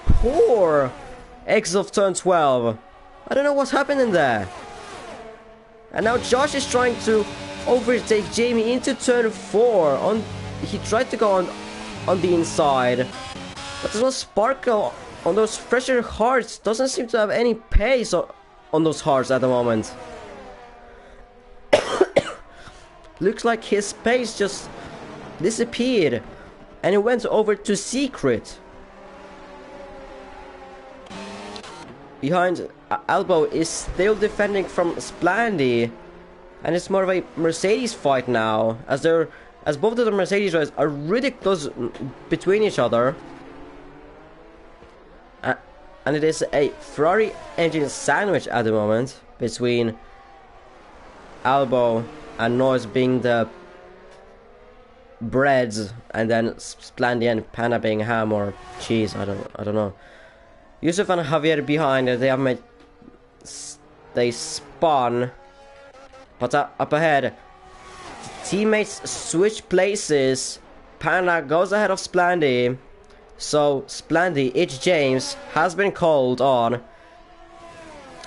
poor exit of turn 12. I don't know what's happening there. And now Josh is trying to overtake Jamie into turn 4 on he tried to go on the inside, but as well Sparkle on those fresher hearts doesn't seem to have any pace on those hearts at the moment. Looks like his pace just disappeared and it went over to Secret. Behind, Albo is still defending from Splandy, and it's more of a Mercedes fight now, as both of the Mercedes drivers are really close between each other. And it is a Ferrari engine sandwich at the moment between Albo and Noise being the breads, and then Splandy and Panda being ham or cheese. I don't know. Yusuf and Javier behind, they spun, but up ahead, teammates switch places. Panda goes ahead of Splandy, so Splandy, it's James, has been called on.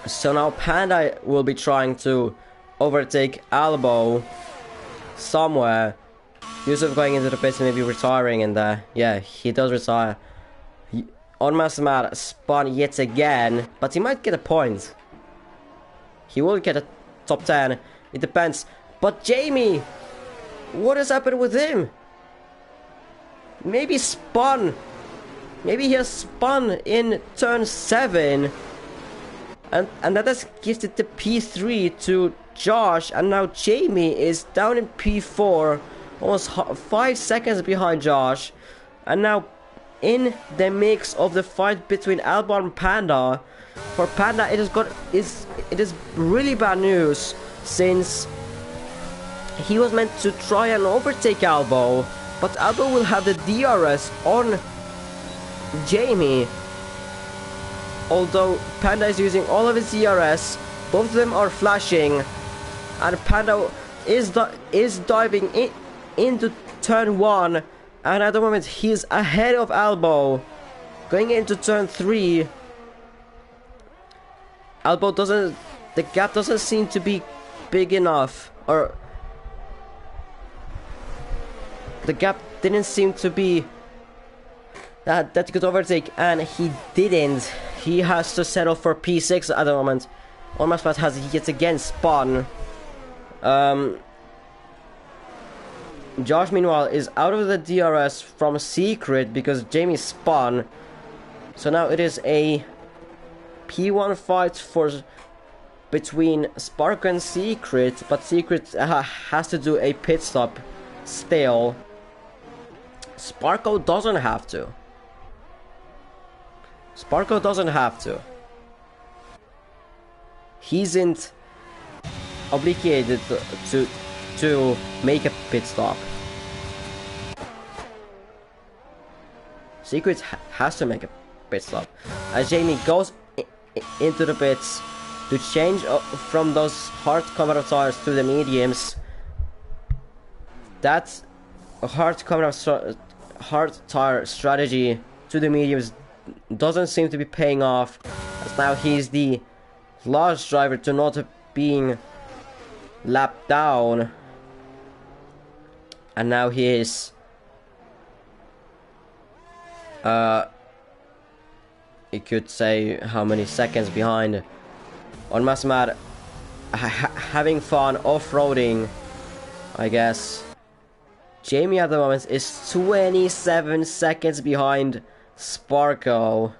So now Panda will be trying to overtake Albo somewhere. Yusuf going into the pits, maybe retiring, and yeah, he does retire. On Masamad spun yet again, but he might get a point. He will get a top 10. It depends. But Jamie, what has happened with him? Maybe spun. Maybe he has spun in turn 7. And that has gifted the P3 to Josh. And now Jamie is down in P4. Almost 5 seconds behind Josh. And now in the mix of the fight between Albo and Panda, for Panda it is really bad news, since he was meant to try and overtake Albo, but Albo will have the DRS on Jamie. Although Panda is using all of his DRS, both of them are flashing, and Panda is diving into turn 1. And at the moment he's ahead of Albo. Going into turn 3, Albo the gap doesn't seem to be big enough, or the gap didn't seem to be that he could overtake, and he didn't. He has to settle for P6 at the moment. Almost has yet again spun. Josh, meanwhile, is out of the DRS from Secret because Jamie spun. So now it is a P1 fight between Spark and Secret, but Secret has to do a pit stop still. Sparko doesn't have to. Sparko doesn't have to. He isn't obligated to make a pit stop. Secret has to make a pit stop as Jamie goes into the pits to change from those hard cover tires to the mediums. That hard tire strategy to the mediums doesn't seem to be paying off, as now he's the last driver to not being lapped down. And now he is you could say how many seconds behind on Masamad, having fun off-roading, I guess. Jamie at the moment is 27 seconds behind Sparko.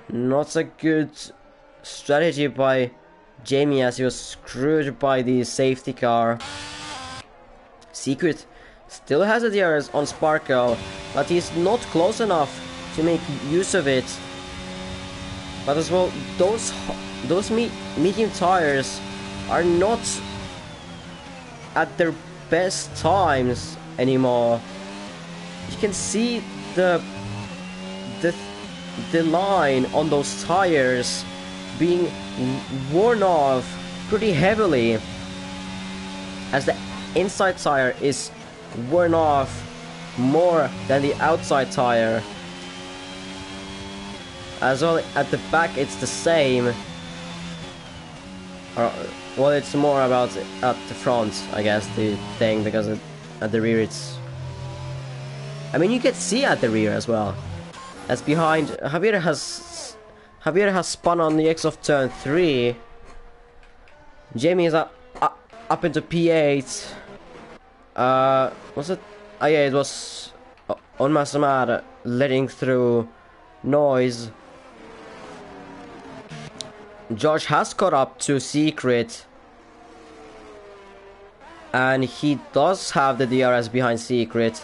Not a good strategy by Jamie, as he was screwed by the safety car. Secret still has a DRS on Sparko, but he's not close enough to make use of it. But as well, those medium tires are not at their best times anymore. You can see the line on those tires being worn off pretty heavily, as the inside tire is worn off more than the outside tire. As well at the back it's the same. Well, it's more about at the front, I guess, the thing, because at the rear it's... I mean, you can see at the rear as well. As behind, Javier has spun on the exit of turn 3. Jamie is up into P8. Was it? Oh yeah, it was on Masamad letting through Noise. Josh has caught up to Secret. And he does have the DRS behind Secret.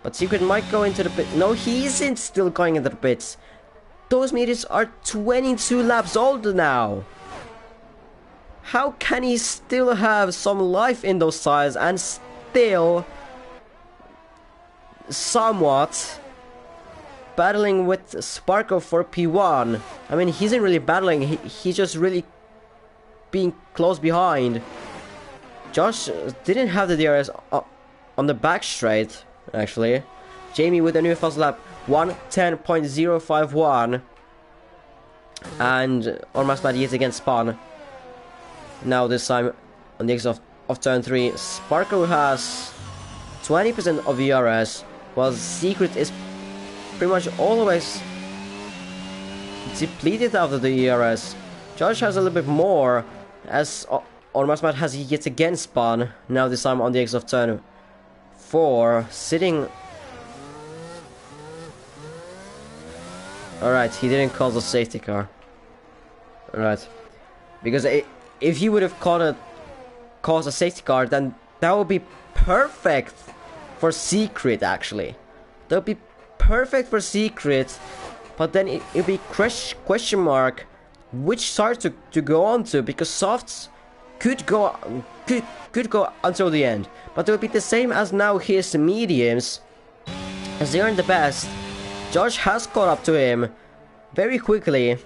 But Secret might go into the pit. No, he isn't still going into the pits. Those meters are 22 laps old now. How can he still have some life in those tires and still somewhat battling with Sparko for P1? I mean, he isn't really battling, he's just really being close behind. Josh didn't have the DRS on the back straight, actually. Jamie with a new fast lap, 1:10.051. And Ormasmad yet again spun. Now this time on the exit of turn 3, Sparko has 20% of DRS, while Secret is pretty much always depleted out of the DRS. Josh has a little bit more, as Ormasmad has yet again spun, now this time on the exit of turn 4, sitting... Alright, he didn't call the safety car. Alright. Because if he would have caused a safety car, then that would be perfect for Secret, actually. That would be perfect for Secret, but then it would be question mark which side to go on to, because softs could go until the end, but it would be the same as now his mediums, as they aren't the best. Josh has caught up to him very quickly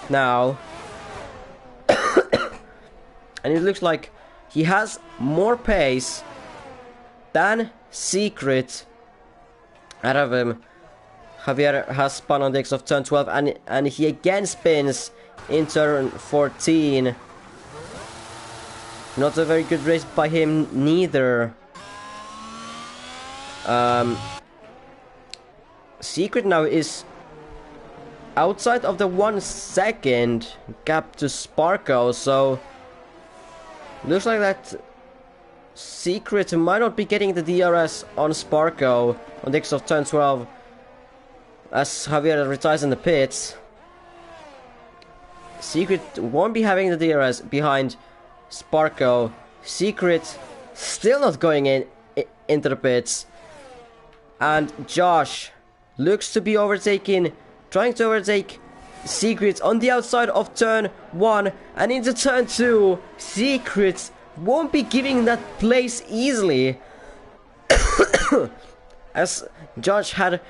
now. And it looks like he has more pace than Secret out of him. Javier has spun on the exit of turn 12, and he again spins in turn 14. Not a very good race by him neither. Secret now is outside of the 1 second gap to Sparko, so looks like that Secret might not be getting the DRS on Sparko on the exit of turn 12, as Javier retires in the pits. Secret won't be having the DRS behind Sparko. Secret still not going into the pits, and Josh looks to be trying to overtake Secret on the outside of turn 1 and into turn 2. Secret won't be giving that place easily, as Josh had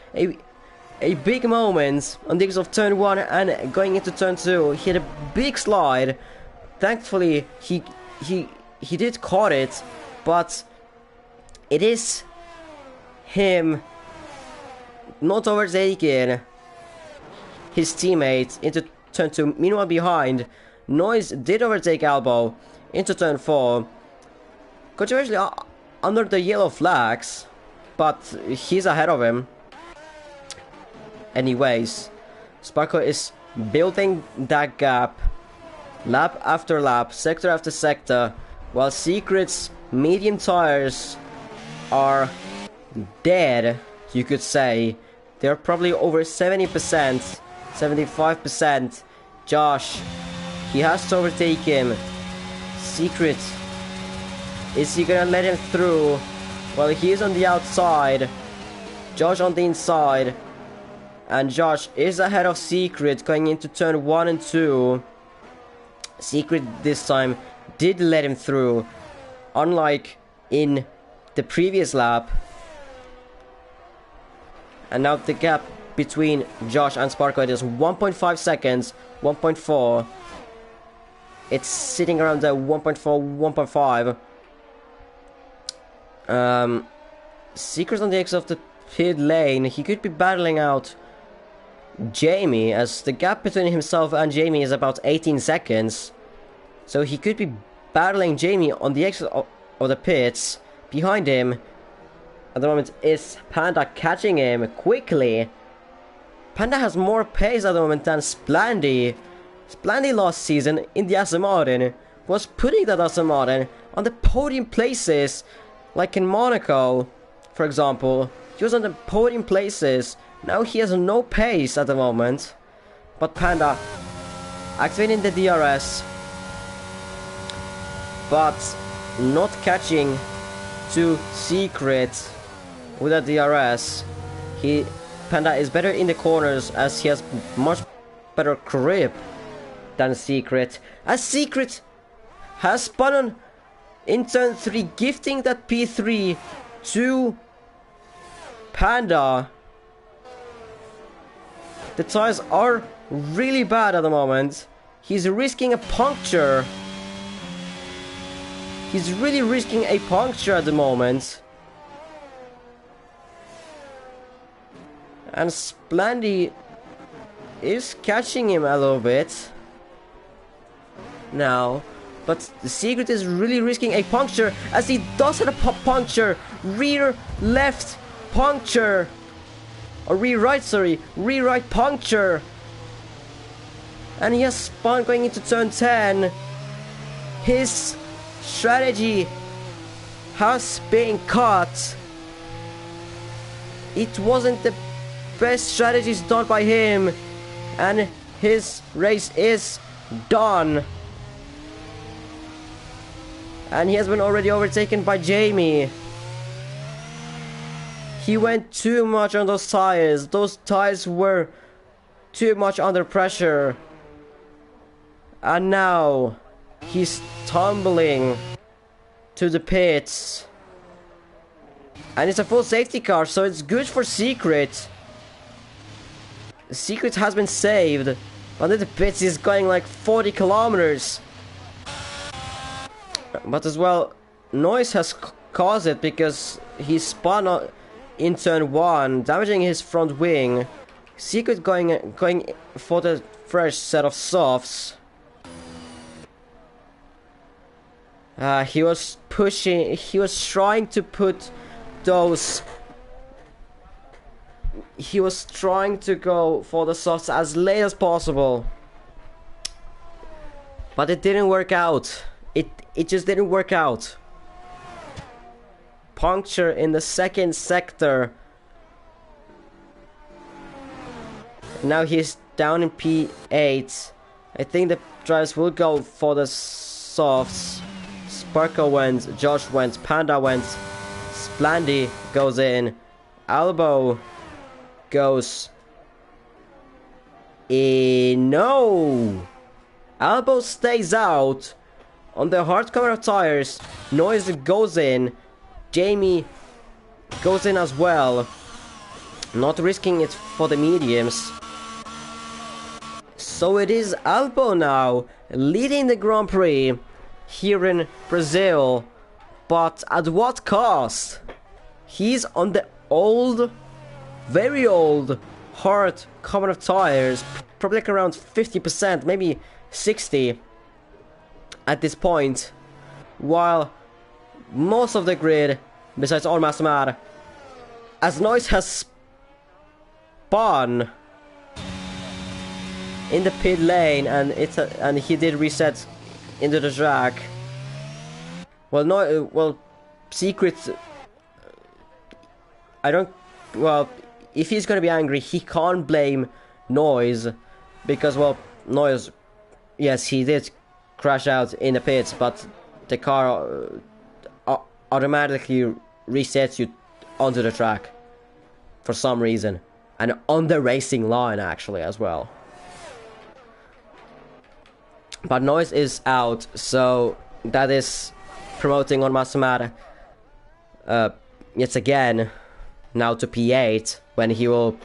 a big moment on the exit of turn 1 and going into turn 2. He had a big slide. Thankfully, he did caught it, but it is him not overtaking his teammate into turn 2. Meanwhile, behind, Noise did overtake Albo into turn 4. Controversially under the yellow flags, but he's ahead of him. Anyways, Sparko is building that gap lap after lap, sector after sector, while Secret's medium tires are dead, you could say. They're probably over 70%, 75%. Josh, he has to overtake him. Secret, is he gonna let him through? Well, he is on the outside, Josh on the inside, and Josh is ahead of Secret going into turn 1 and 2. Secret this time did let him through, unlike in the previous lap. And now the gap between Josh and Sparko is 1.5 seconds, 1.4. It's sitting around the 1.4, 1.5. Secret on the exit of the pit lane. He could be battling out as the gap between himself and Jamie is about 18 seconds. So he could be battling Jamie on the exit of the pits. Behind him at the moment is Panda, catching him quickly. Panda has more pace at the moment than Splandy. Splandy last season in the Aston Martin was putting that Aston Martin on the podium places, like in Monaco, for example. He was on the podium places. Now he has no pace at the moment. But Panda activating the DRS, but not catching to Secret with a DRS. Panda is better in the corners as he has much better grip than Secret. As Secret has spun on in turn 3, gifting that P3 to Panda. The tires are really bad at the moment. He's risking a puncture. He's really risking a puncture at the moment. And Splandy is catching him a little bit now. But the Secret is really risking a puncture, as he does have a puncture. Rear left puncture. Or rear right, sorry. Rear right puncture. And he has spun going into turn 10. His strategy has been cut. It wasn't the best strategies done by him. And his race is done. And he has been already overtaken by Jamie. He went too much on those tires. Those tires were too much under pressure. And now he's tumbling to the pits. And it's a full safety car, so it's good for Secret. Secret has been saved. But in the pits he's going like 40 kilometers. But as well, Noise has caused it because he spun in turn 1, damaging his front wing. Secret going for the fresh set of softs. He was pushing, he was trying to put those... He was trying to go for the softs as late as possible. But it didn't work out. It just didn't work out. Puncture in the second sector. Now he's down in P8. I think the drivers will go for the softs. Sparko went, Josh went, Panda went, Splandy goes in, Albo goes in. No! Albo stays out on the hard cover tires. Noise goes in. Jamie goes in as well, not risking it for the mediums. So it is Albo now leading the Grand Prix here in Brazil, but at what cost? He's on the old, very old, hard cover tires, probably like around 50%, maybe 60 at this point, while most of the grid, besides all Massamar, as Noise has spun in the pit lane, and and he did reset into the track. Well, Secret, well, if he's gonna be angry, he can't blame Noise, because, well, Noise, yes, he did crash out in the pits, but the car automatically resets you onto the track for some reason, and on the racing line actually as well. But Noise is out, so that is promoting on Massamara yet again now to P8, when he will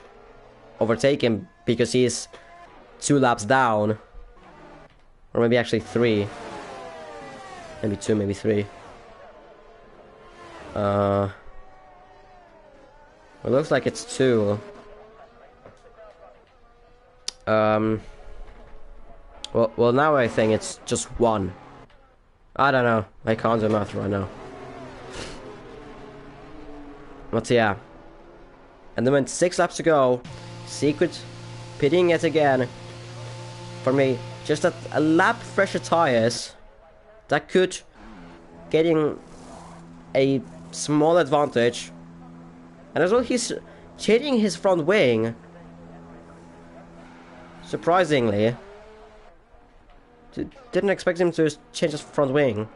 overtake him because he's 2 laps down, or maybe actually 3, maybe 2, maybe 3. It looks like it's 2. Well, now I think it's just 1. I don't know. I can't do math right now. But yeah. And then went 6 laps to go. Secret pitting it again. For me, just a lap fresher tires that could getting a small advantage. And as well, he's changing his front wing. Surprisingly. Didn't expect him to change his front wing.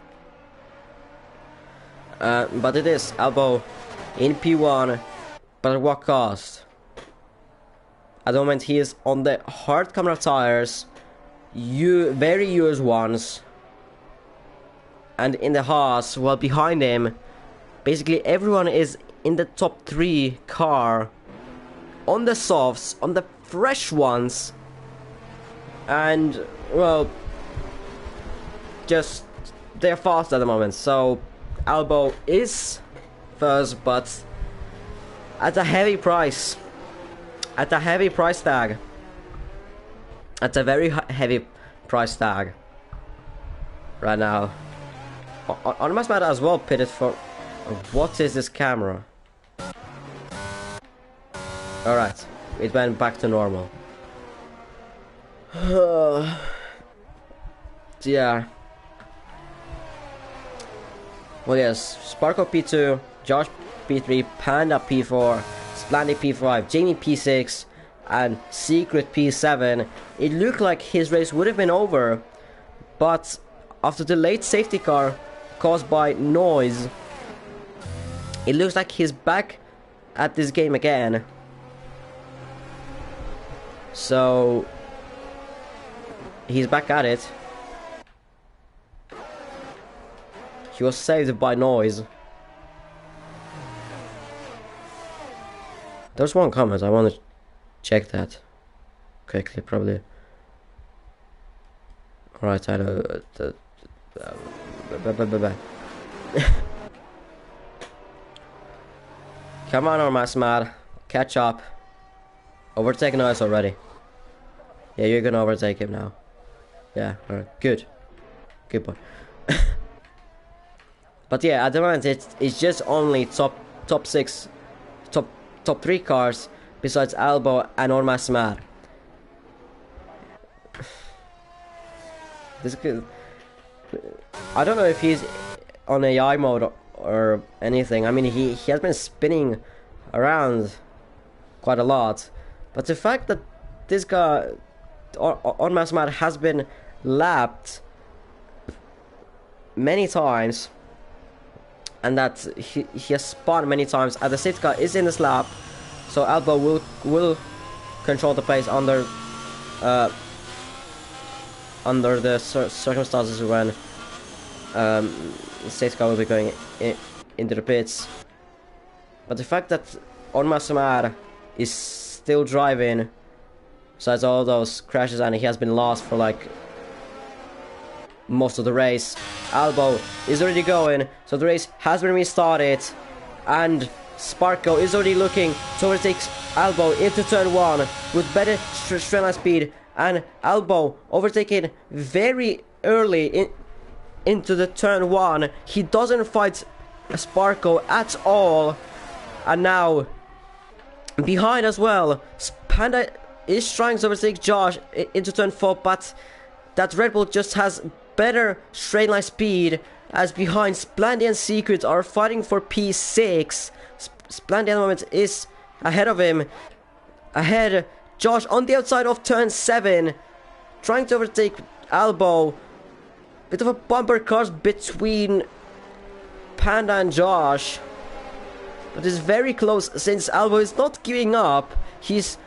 But it is Albon in P1. But at what cost? At the moment he is on the hard camera tires. Very used ones. And in the Haas, well, behind him, basically everyone is in the top 3 car. On the softs, on the fresh ones. And, well, just they're fast at the moment. So Albon is first, but at a heavy price. At a heavy price tag. At a very heavy price tag. Right now. On my matter as well pitted for... What is this camera? Alright. It went back to normal. Yeah. Well, yes. Sparko P2, Josh P3, Panda P4, Splendid P5, Jamie P6, and Secret P7. It looked like his race would have been over, but after the late safety car caused by noise, it looks like he's back at this game again. So he's back at it. He was saved by noise. There's one comment, I want to check that quickly, probably. Alright, I know. Come on, Ormasmad. Catch up. Overtake Noise already. Yeah, you're gonna overtake him now. Yeah, alright, good. Good boy. But yeah, at the moment it's just only top 6, top 3 cars besides Albon and Ormasmad. This could, I don't know if he's on AI mode or anything. I mean, he has been spinning around quite a lot, but the fact that this guy Ormasmad has been lapped many times, and that he has spun many times, and the safety car is in this lap, so Albon will control the pace under the circumstances when the safety car will be going into the pits. But the fact that Ormasmad is still driving, besides all those crashes, and he has been lost for like most of the race. Albon is already going, so the race has been restarted, and Sparko is already looking to overtake Albon into turn 1 with better straight line speed, and Albon overtaking very early into the turn 1. He doesn't fight Sparko at all, and now behind as well, Panda is trying to overtake Josh into turn 4, but that Red Bull just has better straight line speed, as behind Splendid and Secret are fighting for P6. Splendid at the moment is ahead of him. Ahead, Josh on the outside of turn 7, trying to overtake Albon. Bit of a bumper cars between Panda and Josh, but it's very close since Albon is not giving up. He's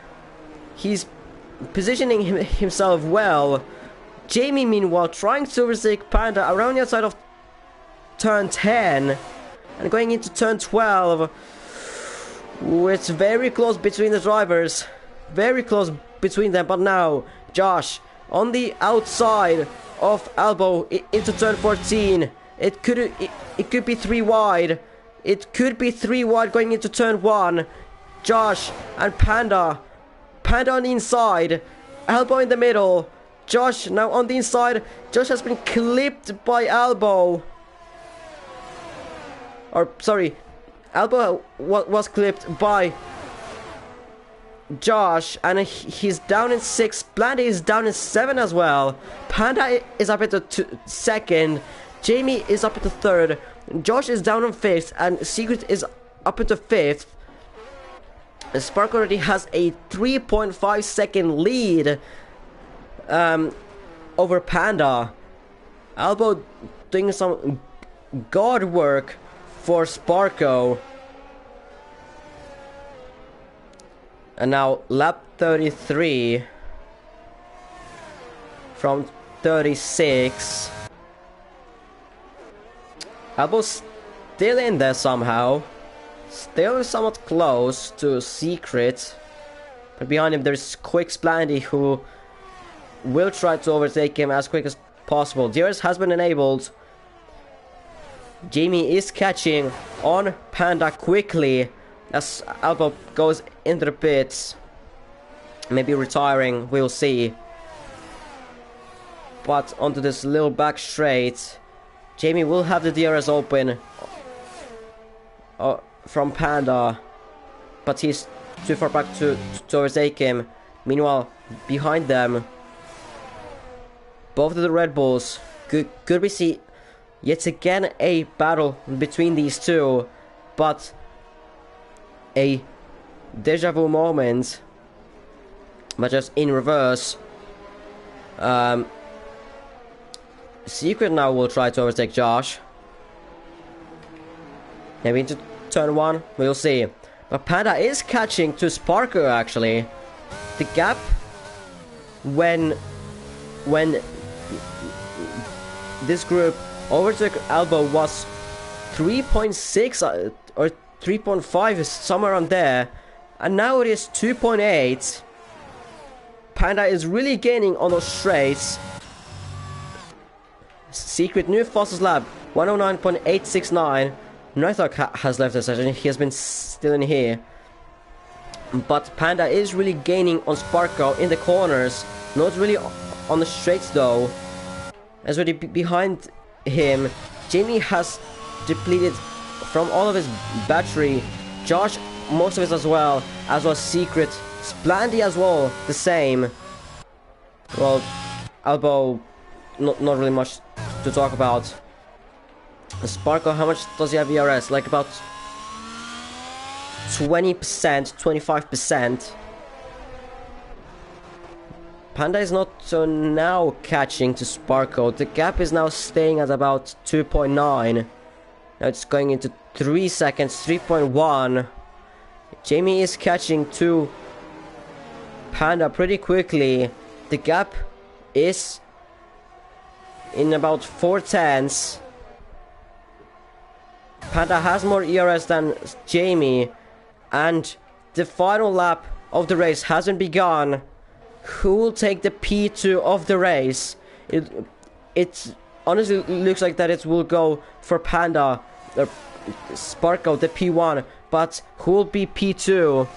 positioning himself well. Jamie, meanwhile, trying to overtake Panda around the outside of turn 10 and going into turn 12. Ooh, it's very close between the drivers. Very close between them, but now Josh on the outside of Albon into turn 14. It could be 3 wide. It could be 3 wide going into turn 1. Josh and Panda on the inside. Albon in the middle. Josh now on the inside. Josh has been clipped by Elbow. Or, sorry, Elbow was clipped by Josh, and he's down in 6. Blandy is down in 7 as well. Panda is up into 2nd. Jamie is up into 3rd. Josh is down in 5th, and Secret is up into 5th. Spark already has a 3.5 second lead over Panda. Elbow doing some god work for Sparko. And now lap 33 from 36. Elbow's still in there somehow. Still somewhat close to Secret. But behind him there's Quick Splandy, who will try to overtake him as quick as possible. DRS has been enabled. Jamie is catching on Panda quickly as Elbow goes into the pits. Maybe retiring, we'll see. But onto this little back straight. Jamie will have the DRS open from Panda, but he's too far back to overtake him. Meanwhile, behind them, both of the Red Bulls. Could we see yet again a battle between these two, but a deja vu moment, but just in reverse. Secret now will try to overtake Josh. Maybe into turn 1, we'll see. But Panda is catching to Sparko actually. The gap when this group overtook Elbow was 3.6 or 3.5, somewhere on there, and now it is 2.8. Panda is really gaining on those straights. Secret new fastest lap 109.869. Nothok has left the session. He has been still in here, but Panda is really gaining on Sparko in the corners, not really on the straights though. As really behind him, Jamie has depleted from all of his battery. Josh most of it as well Secret. Splandy as well, the same. Well, Elbow, not really much to talk about. Sparko, how much does he have ERS? Like about 20%, 25%. Panda is not so now catching to Sparko. The gap is now staying at about 2.9. Now it's going into 3 seconds, 3.1. Jamie is catching to Panda pretty quickly. The gap is in about 4/10. Panda has more ERS than Jamie, and the final lap of the race hasn't begun. Who will take the P2 of the race? It honestly looks like that it will go for Panda, or Sparko, the P1, but who will be P2?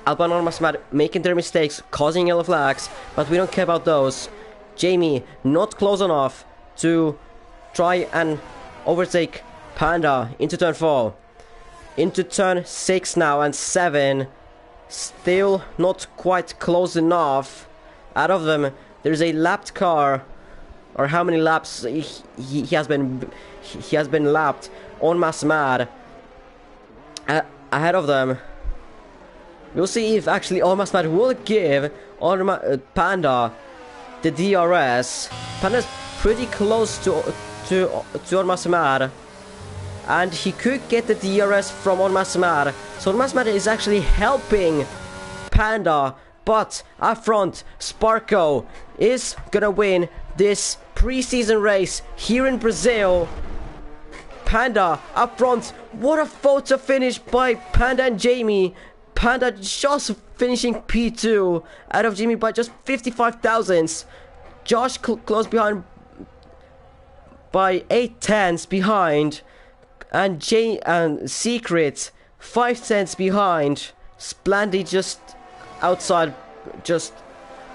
Alban and Masmad making their mistakes, causing yellow flags, but we don't care about those. Jamie not close enough to try and overtake Panda into turn 4. Into turn 6 now and 7. Still not quite close enough. Out of them, there's a lapped car. Or how many laps he has been lapped on Masmad. Ahead of them. We'll see if actually Masmad will give Panda the DRS. Panda's pretty close to Masmad, and he could get the DRS from Masmad. So Masmad is actually helping Panda, but up front, Sparko is gonna win this preseason race here in Brazil. Panda up front. What a photo finish by Panda and Jamie. Panda just finishing P2 out of Jamie by just 55 thousandths. Josh close behind by 8 tenths behind, and Secret 5 tenths behind. Splandy just outside, just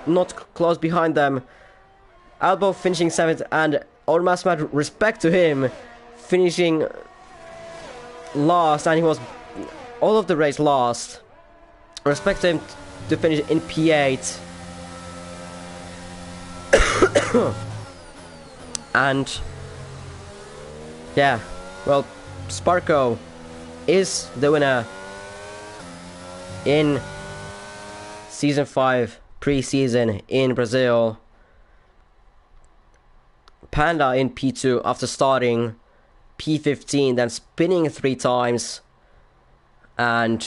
not close behind them. Albo finishing 7th, and Ormasmat, respect to him, finishing last, and he was all of the race last. Respect to him to finish in P8. And yeah, well, Sparko is the winner in Season 5 pre-season in Brazil. Panda in P2 after starting P15, then spinning 3 times, and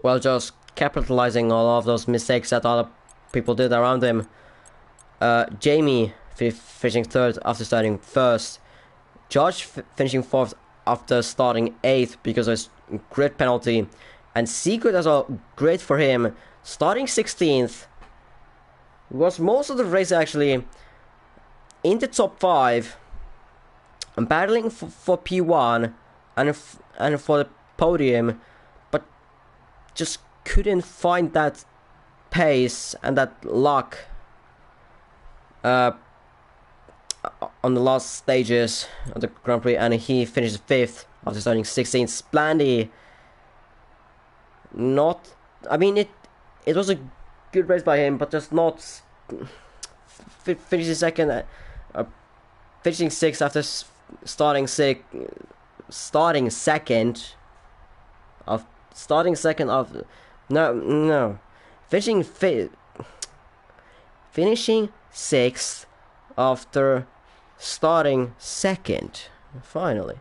well, just capitalizing all of those mistakes that other people did around him. Jamie finishing 3rd after starting 1st. Josh finishing 4th after starting 8th because of his grid penalty. And Secret as well, great for him. Starting 16th. Was most of the race actually in the top 5. And battling for P1 and for the podium. But just couldn't find that pace and that luck on the last stages of the Grand Prix, and he finished 5th after starting 16th. Splandy, not, I mean, it was a good race by him, but just not finishing 2nd, finishing 6th after starting 2nd of no finishing 6th after starting 2nd. Finally,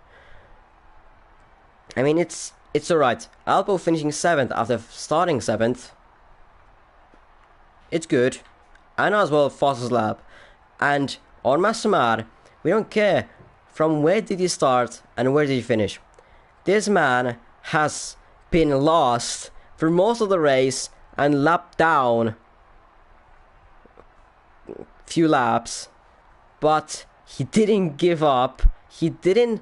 I mean, it's alright. Alpo finishing 7th after starting 7th. It's good, and as well fastest lap. And on Massamar, we don't care from where did you start and where did you finish. This man has been lost for most of the race and lapped down few laps, but he didn't give up. He didn't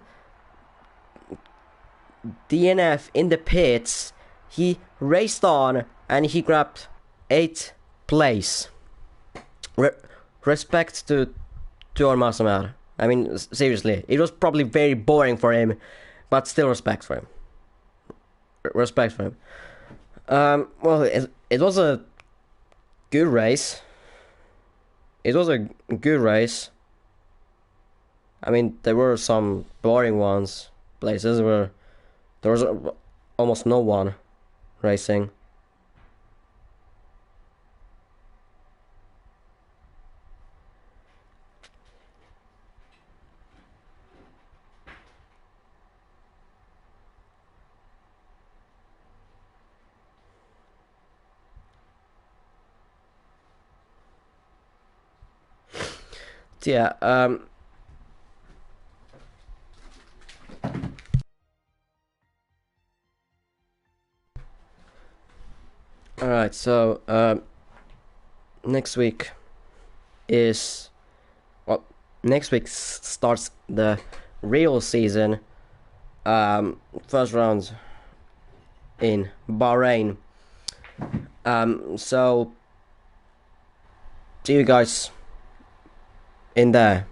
DNF in the pits. He raced on and he grabbed 8th place. Respect to Ormasamar. I mean, seriously, it was probably very boring for him, but still respect for him. Respect for him. Well, it was a good race. It was a good race. I mean, there were some boring ones, places where there was almost no one racing. Yeah, alright, so next week is, well, next week starts the real season. First round in Bahrain. So see you guys in there.